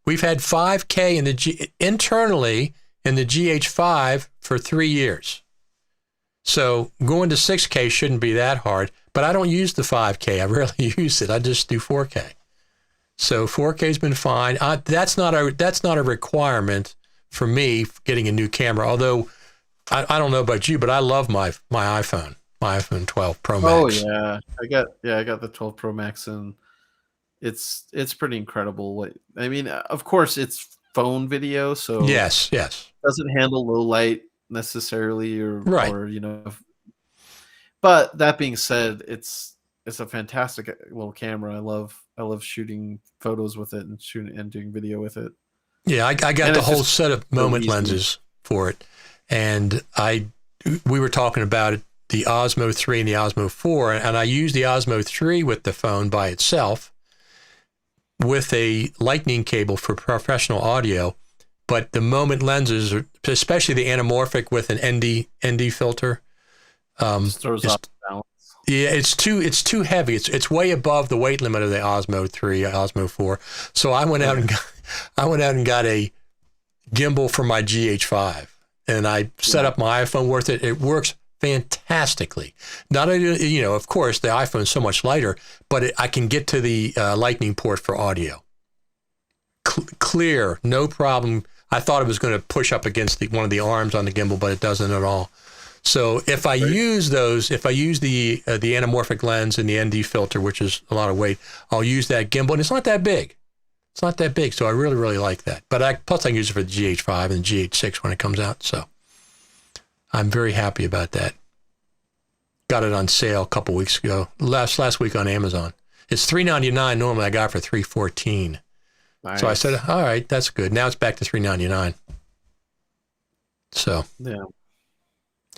We've had 5K internally in the GH5 for 3 years. So going to 6K shouldn't be that hard, but I don't use the 5K. I rarely use it. I just do 4K. So 4K has been fine. That's not a requirement for me getting a new camera. Although I don't know about you, but I love my iPhone 12 Pro Max. Oh yeah, I got the 12 Pro Max, and it's pretty incredible. I mean, of course, it's phone video, so yes, it doesn't handle low light necessarily, or But that being said, it's a fantastic little camera. I love shooting photos with it and doing video with it. Yeah, I got the whole set of moment lenses for it, and we were talking about it, the Osmo 3 and the Osmo 4, and I used the Osmo 3 with the phone by itself with a lightning cable for professional audio, but the moment lenses, especially the anamorphic with an ND filter, just throws off balance. Yeah, it's too heavy. It's way above the weight limit of the Osmo 3, Osmo 4. So I went out and got a gimbal for my GH5, and I set up my iPhone with it. It works fantastically. Not only, of course, the iPhone's so much lighter, but I can get to the lightning port for audio. Clear, no problem. I thought it was going to push up against one of the arms on the gimbal, but it doesn't at all. So if I use the anamorphic lens and the ND filter, which is a lot of weight, I'll use that gimbal, and it's not that big. So I really, really like that. But plus I can use it for the GH5 and the GH6 when it comes out. So I'm very happy about that. Got it on sale a couple weeks ago, last week on Amazon. It's $3.99. Normally I got it for $3.14. Nice. So I said, all right, that's good. Now it's back to $3.99. So yeah.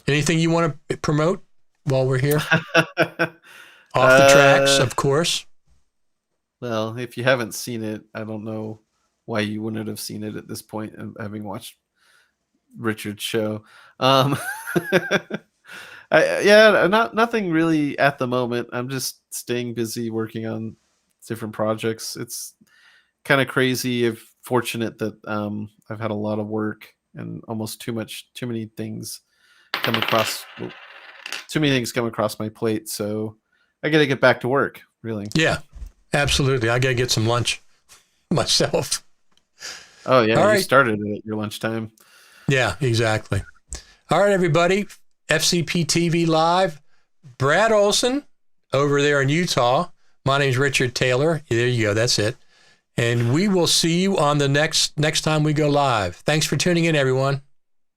Anything you want to promote while we're here? Off the tracks, of course. Well, if you haven't seen it, I don't know why you wouldn't have seen it at this point, having watched Richard's show. Nothing really at the moment. I'm just staying busy working on different projects. It's kind of crazy fortunate that I've had a lot of work and almost too many things come across. Too many things come across my plate, so I got to get back to work. Really. Yeah, absolutely. I got to get some lunch myself. Oh yeah, All you right. started it at your lunchtime. Yeah, exactly. All right, everybody. FCP TV Live. Brad Olson over there in Utah. My name's Richard Taylor. There you go. That's it. And we will see you on the next time we go live. Thanks for tuning in, everyone.